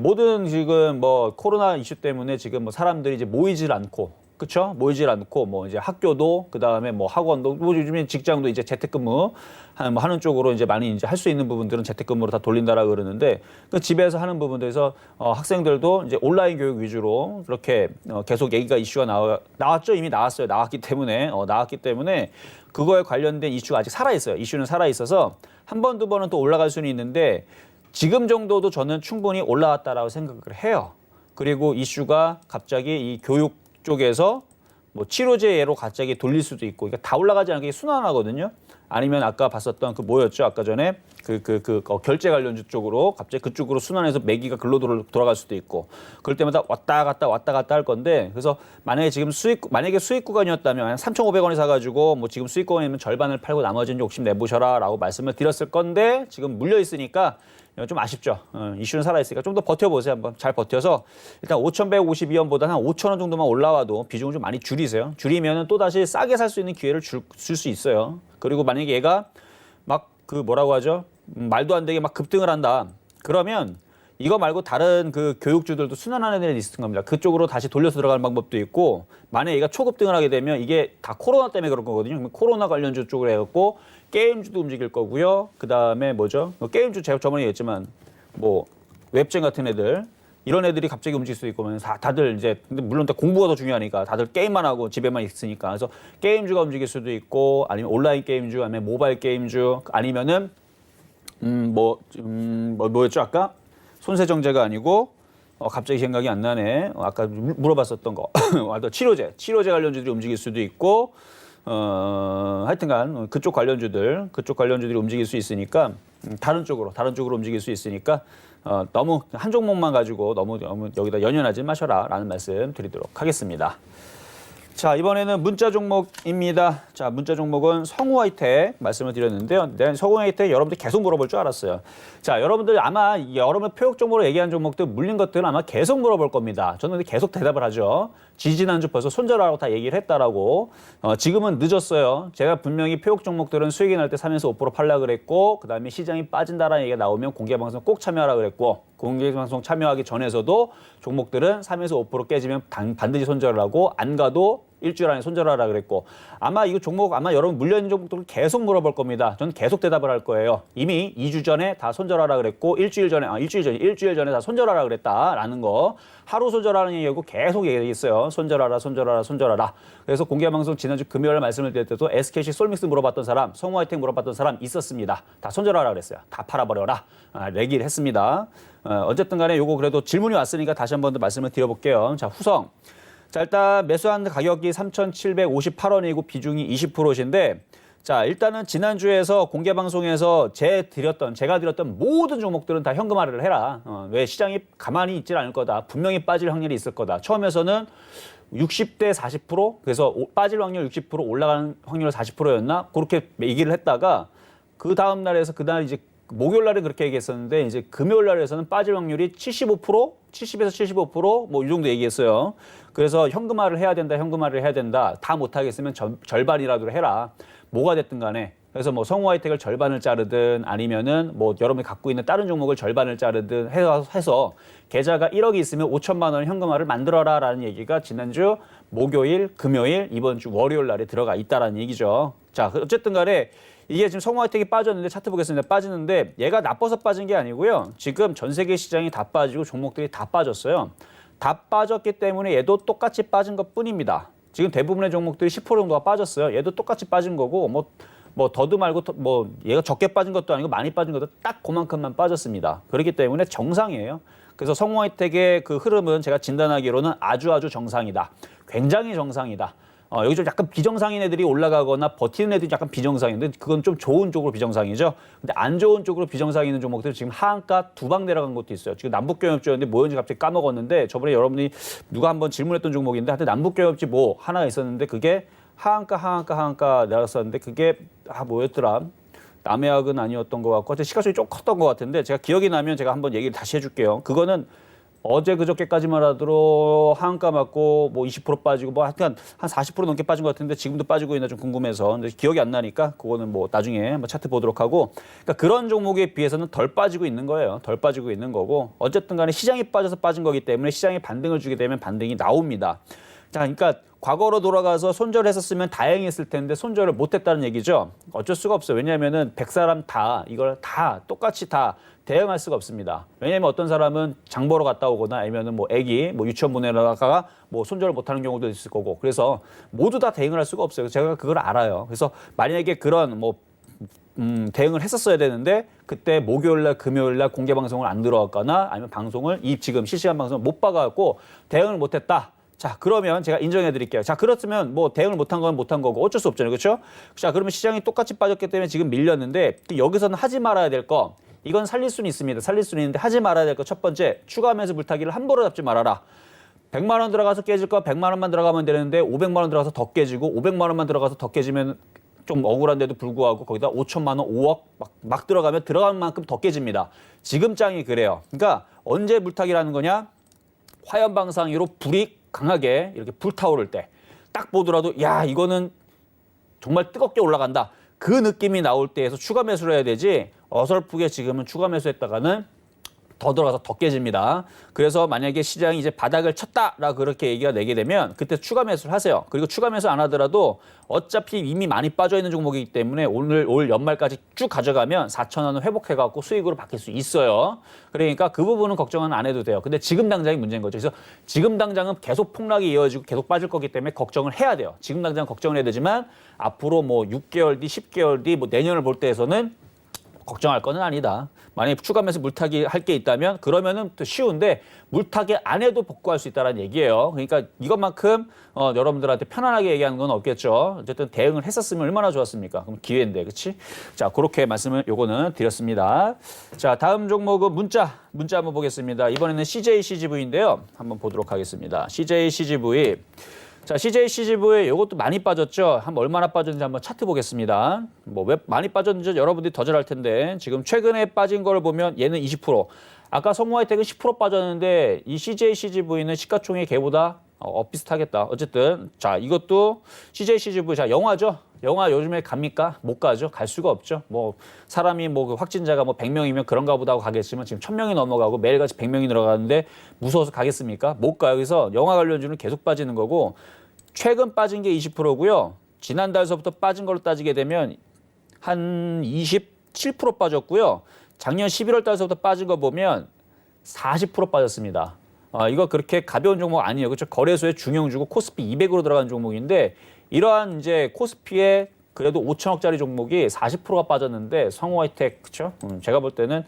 모든 지금 뭐 코로나 이슈 때문에 지금 뭐 사람들이 이제 모이질 않고 그렇죠? 모이질 않고 뭐 이제 학교도 그다음에 뭐 학원도 뭐 요즘에 직장도 이제 재택근무 하는 쪽으로 이제 많이 이제 할 수 있는 부분들은 재택근무로 다 돌린다라 그러는데 그 집에서 하는 부분들에서 학생들도 이제 온라인 교육 위주로 그렇게 계속 얘기가 이슈가 나왔죠. 이미 나왔기 때문에 그거에 관련된 이슈가 아직 살아 있어요. 이슈는 살아 있어서 한 번, 두 번은 또 올라갈 수는 있는데 지금 정도도 저는 충분히 올라왔다라고 생각을 해요. 그리고 이슈가 갑자기 이 교육 쪽에서 뭐 치료제로 갑자기 돌릴 수도 있고, 그러니까 다 올라가지 않게 순환하거든요. 아니면 아까 봤었던 뭐였죠? 아까 전에 결제 관련주 쪽으로 갑자기 그쪽으로 순환해서 매기가 글로 돌아갈 수도 있고, 그럴 때마다 왔다 갔다 할 건데, 그래서 만약에 지금 만약에 수익 구간이었다면 3,500원에 사가지고 뭐 지금 수익 구간이면 절반을 팔고 나머지는 욕심 내보셔라라고 말씀을 드렸을 건데 지금 물려 있으니까 좀 아쉽죠. 이슈는 살아있으니까 좀 더 버텨보세요. 한번 잘 버텨서 일단 5,152원보다 한 5,000원 정도만 올라와도 비중을 좀 많이 줄이세요. 줄이면 또 다시 싸게 살 수 있는 기회를 줄 수 있어요. 그리고 만약에 얘가 막 뭐라고 하죠? 말도 안 되게 막 급등을 한다. 그러면 이거 말고 다른 교육주들도 순환하는 애들이 있을 겁니다. 그쪽으로 다시 돌려서 들어가는 방법도 있고, 만약에 얘가 초급등을 하게 되면 이게 다 코로나 때문에 그런 거거든요. 그러면 코로나 관련주 쪽으로 해갖고 게임주도 움직일 거고요. 그 다음에 뭐죠? 게임주 제가 저번에 얘기했지만 뭐 웹젠 같은 애들 이런 애들이 갑자기 움직일 수 있고, 다들 이제 근데 물론 공부가 더 중요하니까 다들 게임만 하고 집에만 있으니까 그래서 게임주가 움직일 수도 있고, 아니면 온라인 게임주, 아니면 모바일 게임주, 아니면은 뭐였죠 아까? 손세정제가 아니고 갑자기 생각이 안 나네. 아까 물어봤었던 거. 치료제 관련주들이 움직일 수도 있고, 하여튼간 그쪽 관련주들이 움직일 수 있으니까 다른 쪽으로 움직일 수 있으니까 너무 한 종목만 가지고 너무 여기다 연연하지 마셔라라는 말씀 드리도록 하겠습니다. 자, 이번에는 문자 종목입니다. 자, 문자 종목은 성우하이텍 말씀을 드렸는데요. 성우하이텍 여러분들 계속 물어볼 줄 알았어요. 자, 여러분들 아마 여러분 표역 정보로 얘기한 종목들 물린 것들은 아마 계속 물어볼 겁니다. 저는 계속 대답을 하죠. 지지난주 벌써 손절하라고 다 얘기를 했다라고. 지금은 늦었어요. 제가 분명히 표역 종목들은 수익이 날 때 3에서 5% 팔라 그랬고, 그다음에 시장이 빠진다라는 얘기가 나오면 공개방송 꼭 참여하라 그랬고, 공개방송 참여하기 전에서도 종목들은 3에서 5% 깨지면 반드시 손절을 하고, 안 가도 일주일 안에 손절하라 그랬고 아마 이거 종목 아마 여러분 물려있는 종목들을 계속 물어볼 겁니다. 저는 계속 대답을 할 거예요. 이미 2주 전에 다 손절하라 그랬고 일주일 전에 다 손절하라 그랬다라는 거 하루 손절하는 얘기하고 계속 얘기했어요. 손절하라. 그래서 공개방송 지난주 금요일에 말씀을 드릴 때도 SKC 솔믹스 물어봤던 사람, 성우하이텍 물어봤던 사람 있었습니다. 다 손절하라 그랬어요. 다 팔아버려라. 얘기를 했습니다. 어쨌든 간에 요거 그래도 질문이 왔으니까 다시 한 번 더 말씀을 드려볼게요. 자, 후성. 자, 일단 매수한 가격이 3,758원이고 비중이 20%신데 자, 일단은 지난주에서 공개방송에서 제가 드렸던 모든 종목들은 다 현금화를 해라. 왜 시장이 가만히 있질 않을 거다. 분명히 빠질 확률이 있을 거다. 처음에서는 60대 40%, 그래서 빠질 확률 60%, 올라가는 확률 40%였나? 그렇게 얘기를 했다가 그 다음 날에서 그날 이제 목요일 날은 그렇게 얘기했었는데 이제 금요일 날에서는 빠질 확률이 75%, 70에서 75%, 뭐 이 정도 얘기했어요. 그래서 현금화를 해야 된다. 다 못하겠으면 절반이라도 해라. 뭐가 됐든 간에. 그래서 뭐 성우하이텍을 절반을 자르든 아니면은 뭐 여러분이 갖고 있는 다른 종목을 절반을 자르든 해서 계좌가 1억이 있으면 5천만 원 현금화를 만들어라라는 얘기가 지난주 목요일, 금요일, 이번 주 월요일 날에 들어가 있다라는 얘기죠. 자, 어쨌든 간에 이게 지금 성우하이텍이 빠졌는데 차트 보겠습니다. 빠지는데 얘가 나빠서 빠진 게 아니고요. 지금 전 세계 시장이 다 빠지고 종목들이 다 빠졌어요. 다 빠졌기 때문에 얘도 똑같이 빠진 것뿐입니다. 지금 대부분의 종목들이 10% 정도가 빠졌어요. 얘도 똑같이 빠진 거고 뭐 더도 말고 뭐 얘가 적게 빠진 것도 아니고 많이 빠진 것도 딱 그만큼만 빠졌습니다. 그렇기 때문에 정상이에요. 그래서 성우하이텍의 그 흐름은 제가 진단하기로는 아주 정상이다. 굉장히 정상이다. 여기 좀 약간 비정상인 애들이 올라가거나 버티는 애들이 약간 비정상인데 그건 좀 좋은 쪽으로 비정상이죠. 근데 안 좋은 쪽으로 비정상이 있는 종목들 지금 하한가 2방 내려간 것도 있어요. 지금 남북경협주였는데 뭐였는지 갑자기 까먹었는데 저번에 여러분이 누가 한번 질문했던 종목인데 하여튼 남북경협지 뭐 하나가 있었는데 그게 하한가 내려갔었는데 그게 뭐였더라. 남해학은 아니었던 것 같고 하여튼 시가총이 좀 컸던 것 같은데 제가 기억이 나면 제가 한번 얘기를 다시 해줄게요. 그거는 어제 그저께까지만 하더라도 하한가 맞고 뭐 20% 빠지고 뭐 하여튼 한 40% 넘게 빠진 것 같은데 지금도 빠지고 있나 좀 궁금해서 근데 기억이 안 나니까 그거는 뭐 나중에 한번 차트 보도록 하고 그러니까 그런 종목에 비해서는 덜 빠지고 있는 거예요. 덜 빠지고 있는 거고 어쨌든 간에 시장이 빠져서 빠진 거기 때문에 시장이 반등을 주게 되면 반등이 나옵니다. 자, 그러니까 과거로 돌아가서 손절했었으면 다행했을 텐데 손절을 못했다는 얘기죠. 어쩔 수가 없어요. 왜냐하면은 100사람 다 이걸 다 똑같이 다 대응할 수가 없습니다. 왜냐하면 어떤 사람은 장 보러 갔다 오거나 아니면은 뭐 애기 뭐 유치원 보내다가 뭐 손절을 못하는 경우도 있을 거고 그래서 모두 다 대응을 할 수가 없어요. 제가 그걸 알아요. 그래서 만약에 그런 뭐 대응을 했었어야 되는데 그때 목요일날 금요일날 공개 방송을 안 들어왔거나 아니면 방송을 지금 실시간 방송을 못 봐갖고 대응을 못했다. 자, 그러면 제가 인정해 드릴게요. 자, 그렇으면 뭐 대응을 못한 건 못한 거고 어쩔 수 없잖아요. 그렇죠? 자, 그러면 시장이 똑같이 빠졌기 때문에 지금 밀렸는데 여기서는 하지 말아야 될 거 이건 살릴 수는 있습니다. 살릴 수는 있는데 하지 말아야 될 거 첫 번째 추가 매수 물타기를 함부로 잡지 말아라. 100만 원 들어가서 깨질 거 100만 원만 들어가면 되는데 500만 원 들어가서 더 깨지고 500만 원만 들어가서 더 깨지면 좀 억울한데도 불구하고 거기다 5천만 원, 5억 막 들어가면 들어간 만큼 더 깨집니다. 지금 장이 그래요. 그러니까 언제 물타기라는 거냐? 화염방사기로 불이 강하게 이렇게 불타오를 때 딱 보더라도 야 이거는 정말 뜨겁게 올라간다. 그 느낌이 나올 때에서 추가 매수를 해야 되지 어설프게 지금은 추가 매수했다가는 더 들어가서 더 깨집니다. 그래서 만약에 시장이 이제 바닥을 쳤다라고 그렇게 얘기가 되게 되면 그때 추가 매수를 하세요. 그리고 추가 매수 안 하더라도 어차피 이미 많이 빠져 있는 종목이기 때문에 올 연말까지 쭉 가져가면 4,000원을 회복해갖고 수익으로 바뀔 수 있어요. 그러니까 그 부분은 걱정은 안 해도 돼요. 근데 지금 당장이 문제인 거죠. 그래서 지금 당장은 계속 폭락이 이어지고 계속 빠질 거기 때문에 걱정을 해야 돼요. 지금 당장 걱정을 해야 되지만 앞으로 뭐 6개월 뒤, 10개월 뒤, 뭐 내년을 볼 때에서는 걱정할 거는 아니다. 만약에 추가 매수 물타기 할 게 있다면 그러면은 또 쉬운데 물타기 안 해도 복구할 수 있다는 얘기예요. 그러니까 이것만큼 여러분들한테 편안하게 얘기하는 건 없겠죠. 어쨌든 대응을 했었으면 얼마나 좋았습니까? 그럼 기회인데, 그렇지? 자, 그렇게 말씀을 요거는 드렸습니다. 자, 다음 종목은 문자 한번 보겠습니다. 이번에는 CJCGV인데요. 한번 보도록 하겠습니다. CJCGV. 자, CJCGV 이것도 많이 빠졌죠. 한번 얼마나 빠졌는지 한번 차트 보겠습니다. 뭐 왜 많이 빠졌는지 여러분들이 더 잘 알 텐데 지금 최근에 빠진 걸 보면 얘는 20%. 아까 성우하이텍은 10% 빠졌는데 이 CJCGV는 시가총액 걔보다 비슷하겠다. 어쨌든 자 이것도 CJCGV 자 영화죠. 영화 요즘에 갑니까? 못 가죠. 갈 수가 없죠. 뭐 사람이 뭐 확진자가 뭐 100명이면 그런가 보다 하고 가겠지만 지금 1000명이 넘어가고 매일같이 100명이 늘어가는데 무서워서 가겠습니까? 못 가요. 그래서 영화 관련주는 계속 빠지는 거고 최근 빠진 게 20%고요. 지난달서부터 빠진 걸로 따지게 되면 한 27% 빠졌고요. 작년 11월 달서부터 빠진 거 보면 40% 빠졌습니다. 이거 그렇게 가벼운 종목 아니에요. 그렇죠? 거래소에 중용 주고 코스피 200으로 들어간 종목인데 이러한 이제 코스피에 그래도 5천억짜리 종목이 40%가 빠졌는데 성호하이텍 그렇죠? 제가 볼 때는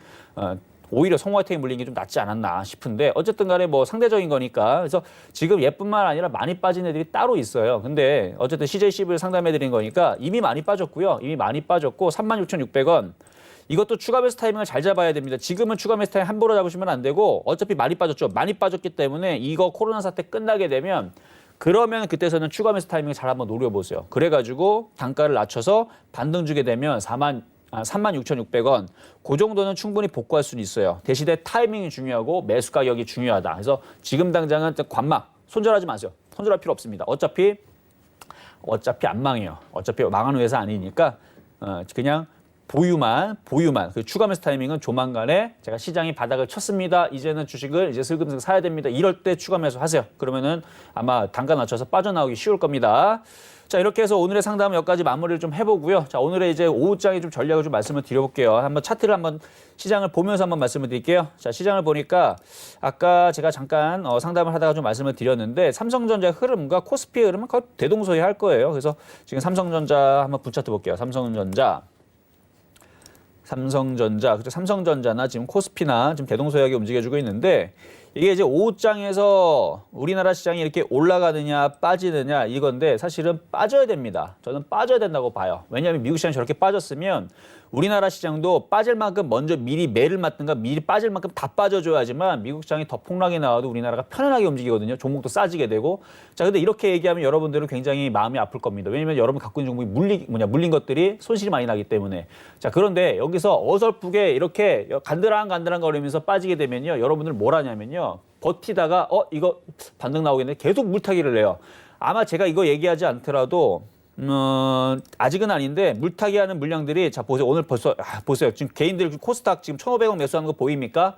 오히려 성호하이텍이 물린 게 좀 낫지 않았나 싶은데 어쨌든 간에 뭐 상대적인 거니까 그래서 지금 얘뿐만 아니라 많이 빠진 애들이 따로 있어요. 근데 어쨌든 CJCB를 상담해 드린 거니까 이미 많이 빠졌고요. 이미 많이 빠졌고 36,600원. 이것도 추가 매수 타이밍을 잘 잡아야 됩니다. 지금은 추가 매수 타이밍 함부로 잡으시면 안 되고 어차피 많이 빠졌죠. 많이 빠졌기 때문에 이거 코로나 사태 끝나게 되면 그러면 그때서는 추가 매수 타이밍을 잘 한번 노려보세요. 그래가지고 단가를 낮춰서 반등 주게 되면 36,600원. 그 정도는 충분히 복구할 수는 있어요. 대신에 타이밍이 중요하고 매수 가격이 중요하다. 그래서 지금 당장은 관망, 손절하지 마세요. 손절할 필요 없습니다. 어차피 안 망해요. 어차피 망하는 회사 아니니까 그냥 보유만 그 추가 매수 타이밍은 조만간에 제가 시장이 바닥을 쳤습니다. 이제는 주식을 이제 슬금슬금 사야 됩니다. 이럴 때 추가 매수 하세요. 그러면은 아마 단가 낮춰서 빠져나오기 쉬울 겁니다. 자, 이렇게 해서 오늘의 상담은 여기까지 마무리를 좀 해보고요. 자, 오늘의 이제 오후장의 좀 전략을 좀 말씀을 드려볼게요. 한번 차트를 한번 시장을 보면서 한번 말씀을 드릴게요. 자, 시장을 보니까 아까 제가 잠깐 상담을 하다가 좀 말씀을 드렸는데 삼성전자의 흐름과 코스피의 흐름은 거의 대동소이할 거예요. 그래서 지금 삼성전자 한번 분차트 볼게요. 삼성전자, 그렇죠? 삼성전자나 지금 코스피나 지금 대동소이하게 움직여주고 있는데 이게 이제 오후장에서 우리나라 시장이 이렇게 올라가느냐 빠지느냐 이건데 사실은 빠져야 됩니다. 저는 빠져야 된다고 봐요. 왜냐하면 미국 시장이 저렇게 빠졌으면 우리나라 시장도 빠질 만큼 먼저 미리 매를 맞든가 미리 빠질 만큼 다 빠져줘야지만 미국 시장이 더 폭락이 나와도 우리나라가 편안하게 움직이거든요. 종목도 싸지게 되고. 자, 근데 이렇게 얘기하면 여러분들은 굉장히 마음이 아플 겁니다. 왜냐면 여러분 갖고 있는 종목이 물린 것들이 손실이 많이 나기 때문에. 자, 그런데 여기서 어설프게 이렇게 간드랑간드랑 거리면서 빠지게 되면요. 여러분들 뭘 하냐면요. 버티다가 이거 반등 나오겠네. 계속 물타기를 해요. 아마 제가 이거 얘기하지 않더라도 아직은 아닌데 물타기 하는 물량들이 자 보세요. 오늘 벌써 보세요. 지금 개인들 코스닥 지금 1,500원 매수하는 거 보입니까?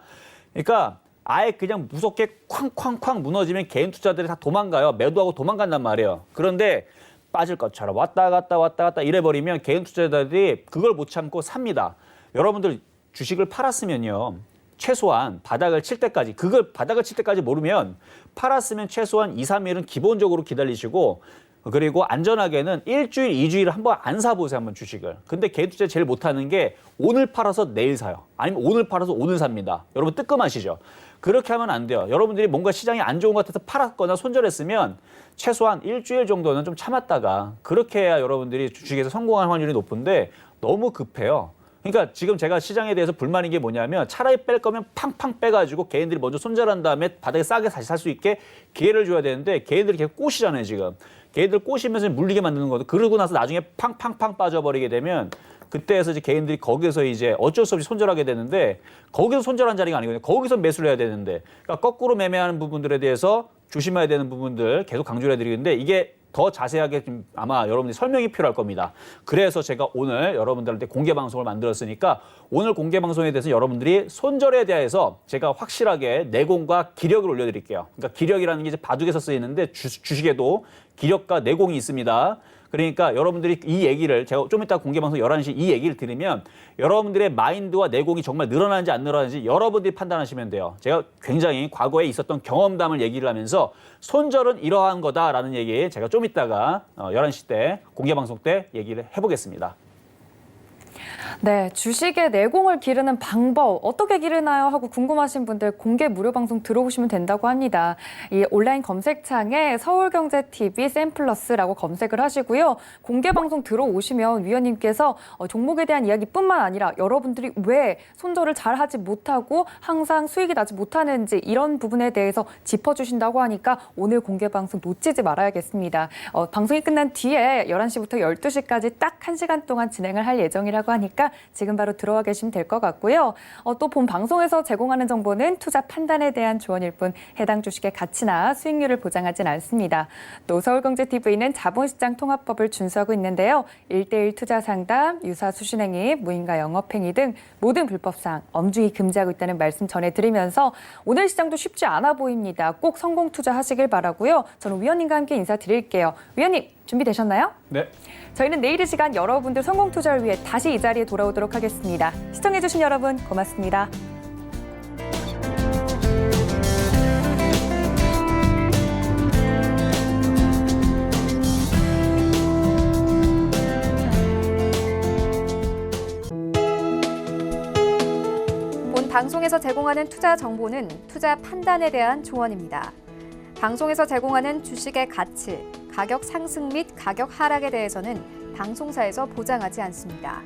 그러니까 아예 그냥 무섭게 쾅쾅쾅 무너지면 개인 투자들이 다 도망가요. 매도하고 도망간단 말이에요. 그런데 빠질 것처럼 왔다 갔다 이래버리면 개인 투자자들이 그걸 못 참고 삽니다. 여러분들 주식을 팔았으면요. 최소한 바닥을 칠 때까지 그걸 바닥을 칠 때까지 모르면 팔았으면 최소한 2, 3일은 기본적으로 기다리시고 그리고 안전하게는 일주일, 2주일 한번 안 사보세요. 한번 주식을. 근데 개인 투자 제일 못하는 게 오늘 팔아서 내일 사요. 아니면 오늘 팔아서 오늘 삽니다. 여러분 뜨끔하시죠? 그렇게 하면 안 돼요. 여러분들이 뭔가 시장이 안 좋은 것 같아서 팔았거나 손절했으면 최소한 일주일 정도는 좀 참았다가 그렇게 해야 여러분들이 주식에서 성공할 확률이 높은데 너무 급해요. 그러니까 지금 제가 시장에 대해서 불만인 게 뭐냐면 차라리 뺄 거면 팡팡 빼가지고 개인들이 먼저 손절한 다음에 바닥에 싸게 다시 살 수 있게 기회를 줘야 되는데 개인들이 계속 꼬시잖아요 지금. 개인들 꼬시면서 물리게 만드는 거도 그러고 나서 나중에 팡팡팡 빠져버리게 되면 그때에서 이제 개인들이 거기서 이제 어쩔 수 없이 손절하게 되는데 거기서 손절한 자리가 아니거든요. 거기서 매수를 해야 되는데 그러니까 거꾸로 매매하는 부분들에 대해서 조심해야 되는 부분들 계속 강조를 해드리는데 이게 더 자세하게 좀 아마 여러분들이 설명이 필요할 겁니다. 그래서 제가 오늘 여러분들한테 공개 방송을 만들었으니까 오늘 공개 방송에 대해서 여러분들이 손절에 대해서 제가 확실하게 내공과 기력을 올려드릴게요. 그러니까 기력이라는 게 이제 바둑에서 쓰이는데 주식에도 기력과 내공이 있습니다. 그러니까 여러분들이 이 얘기를 제가 좀 이따 공개 방송 11시 이 얘기를 들으면 여러분들의 마인드와 내공이 정말 늘어나는지 안 늘어나는지 여러분들이 판단하시면 돼요. 제가 굉장히 과거에 있었던 경험담을 얘기를 하면서 손절은 이러한 거다라는 얘기 제가 좀 이따가 11시 때 공개 방송 때 얘기를 해보겠습니다. 네, 주식의 내공을 기르는 방법 어떻게 기르나요? 하고 궁금하신 분들 공개 무료 방송 들어오시면 된다고 합니다. 이 온라인 검색창에 서울경제TV 샘플러스라고 검색을 하시고요. 공개 방송 들어오시면 위원님께서 종목에 대한 이야기뿐만 아니라 여러분들이 왜 손절을 잘 하지 못하고 항상 수익이 나지 못하는지 이런 부분에 대해서 짚어주신다고 하니까 오늘 공개 방송 놓치지 말아야겠습니다. 방송이 끝난 뒤에 11시부터 12시까지 딱 1시간 동안 진행을 할 예정이라고 하니까 지금 바로 들어와 계시면 될 것 같고요. 또 본 방송에서 제공하는 정보는 투자 판단에 대한 조언일 뿐 해당 주식의 가치나 수익률을 보장하진 않습니다. 또 서울경제TV는 자본시장 통합법을 준수하고 있는데요. 1:1 투자 상담, 유사 수신행위, 무인가 영업행위 등 모든 불법사항 엄중히 금지하고 있다는 말씀 전해드리면서 오늘 시장도 쉽지 않아 보입니다. 꼭 성공 투자하시길 바라고요. 저는 위원님과 함께 인사드릴게요. 위원님 준비되셨나요? 네. 저희는 내일 이 시간 여러분들 성공 투자를 위해 다시 이 자리에 돌아오도록 하겠습니다. 시청해주신 여러분 고맙습니다. 본 방송에서 제공하는 투자 정보는 투자 판단에 대한 조언입니다. 방송에서 제공하는 주식의 가치, 가격 상승 및 가격 하락에 대해서는 방송사에서 보장하지 않습니다.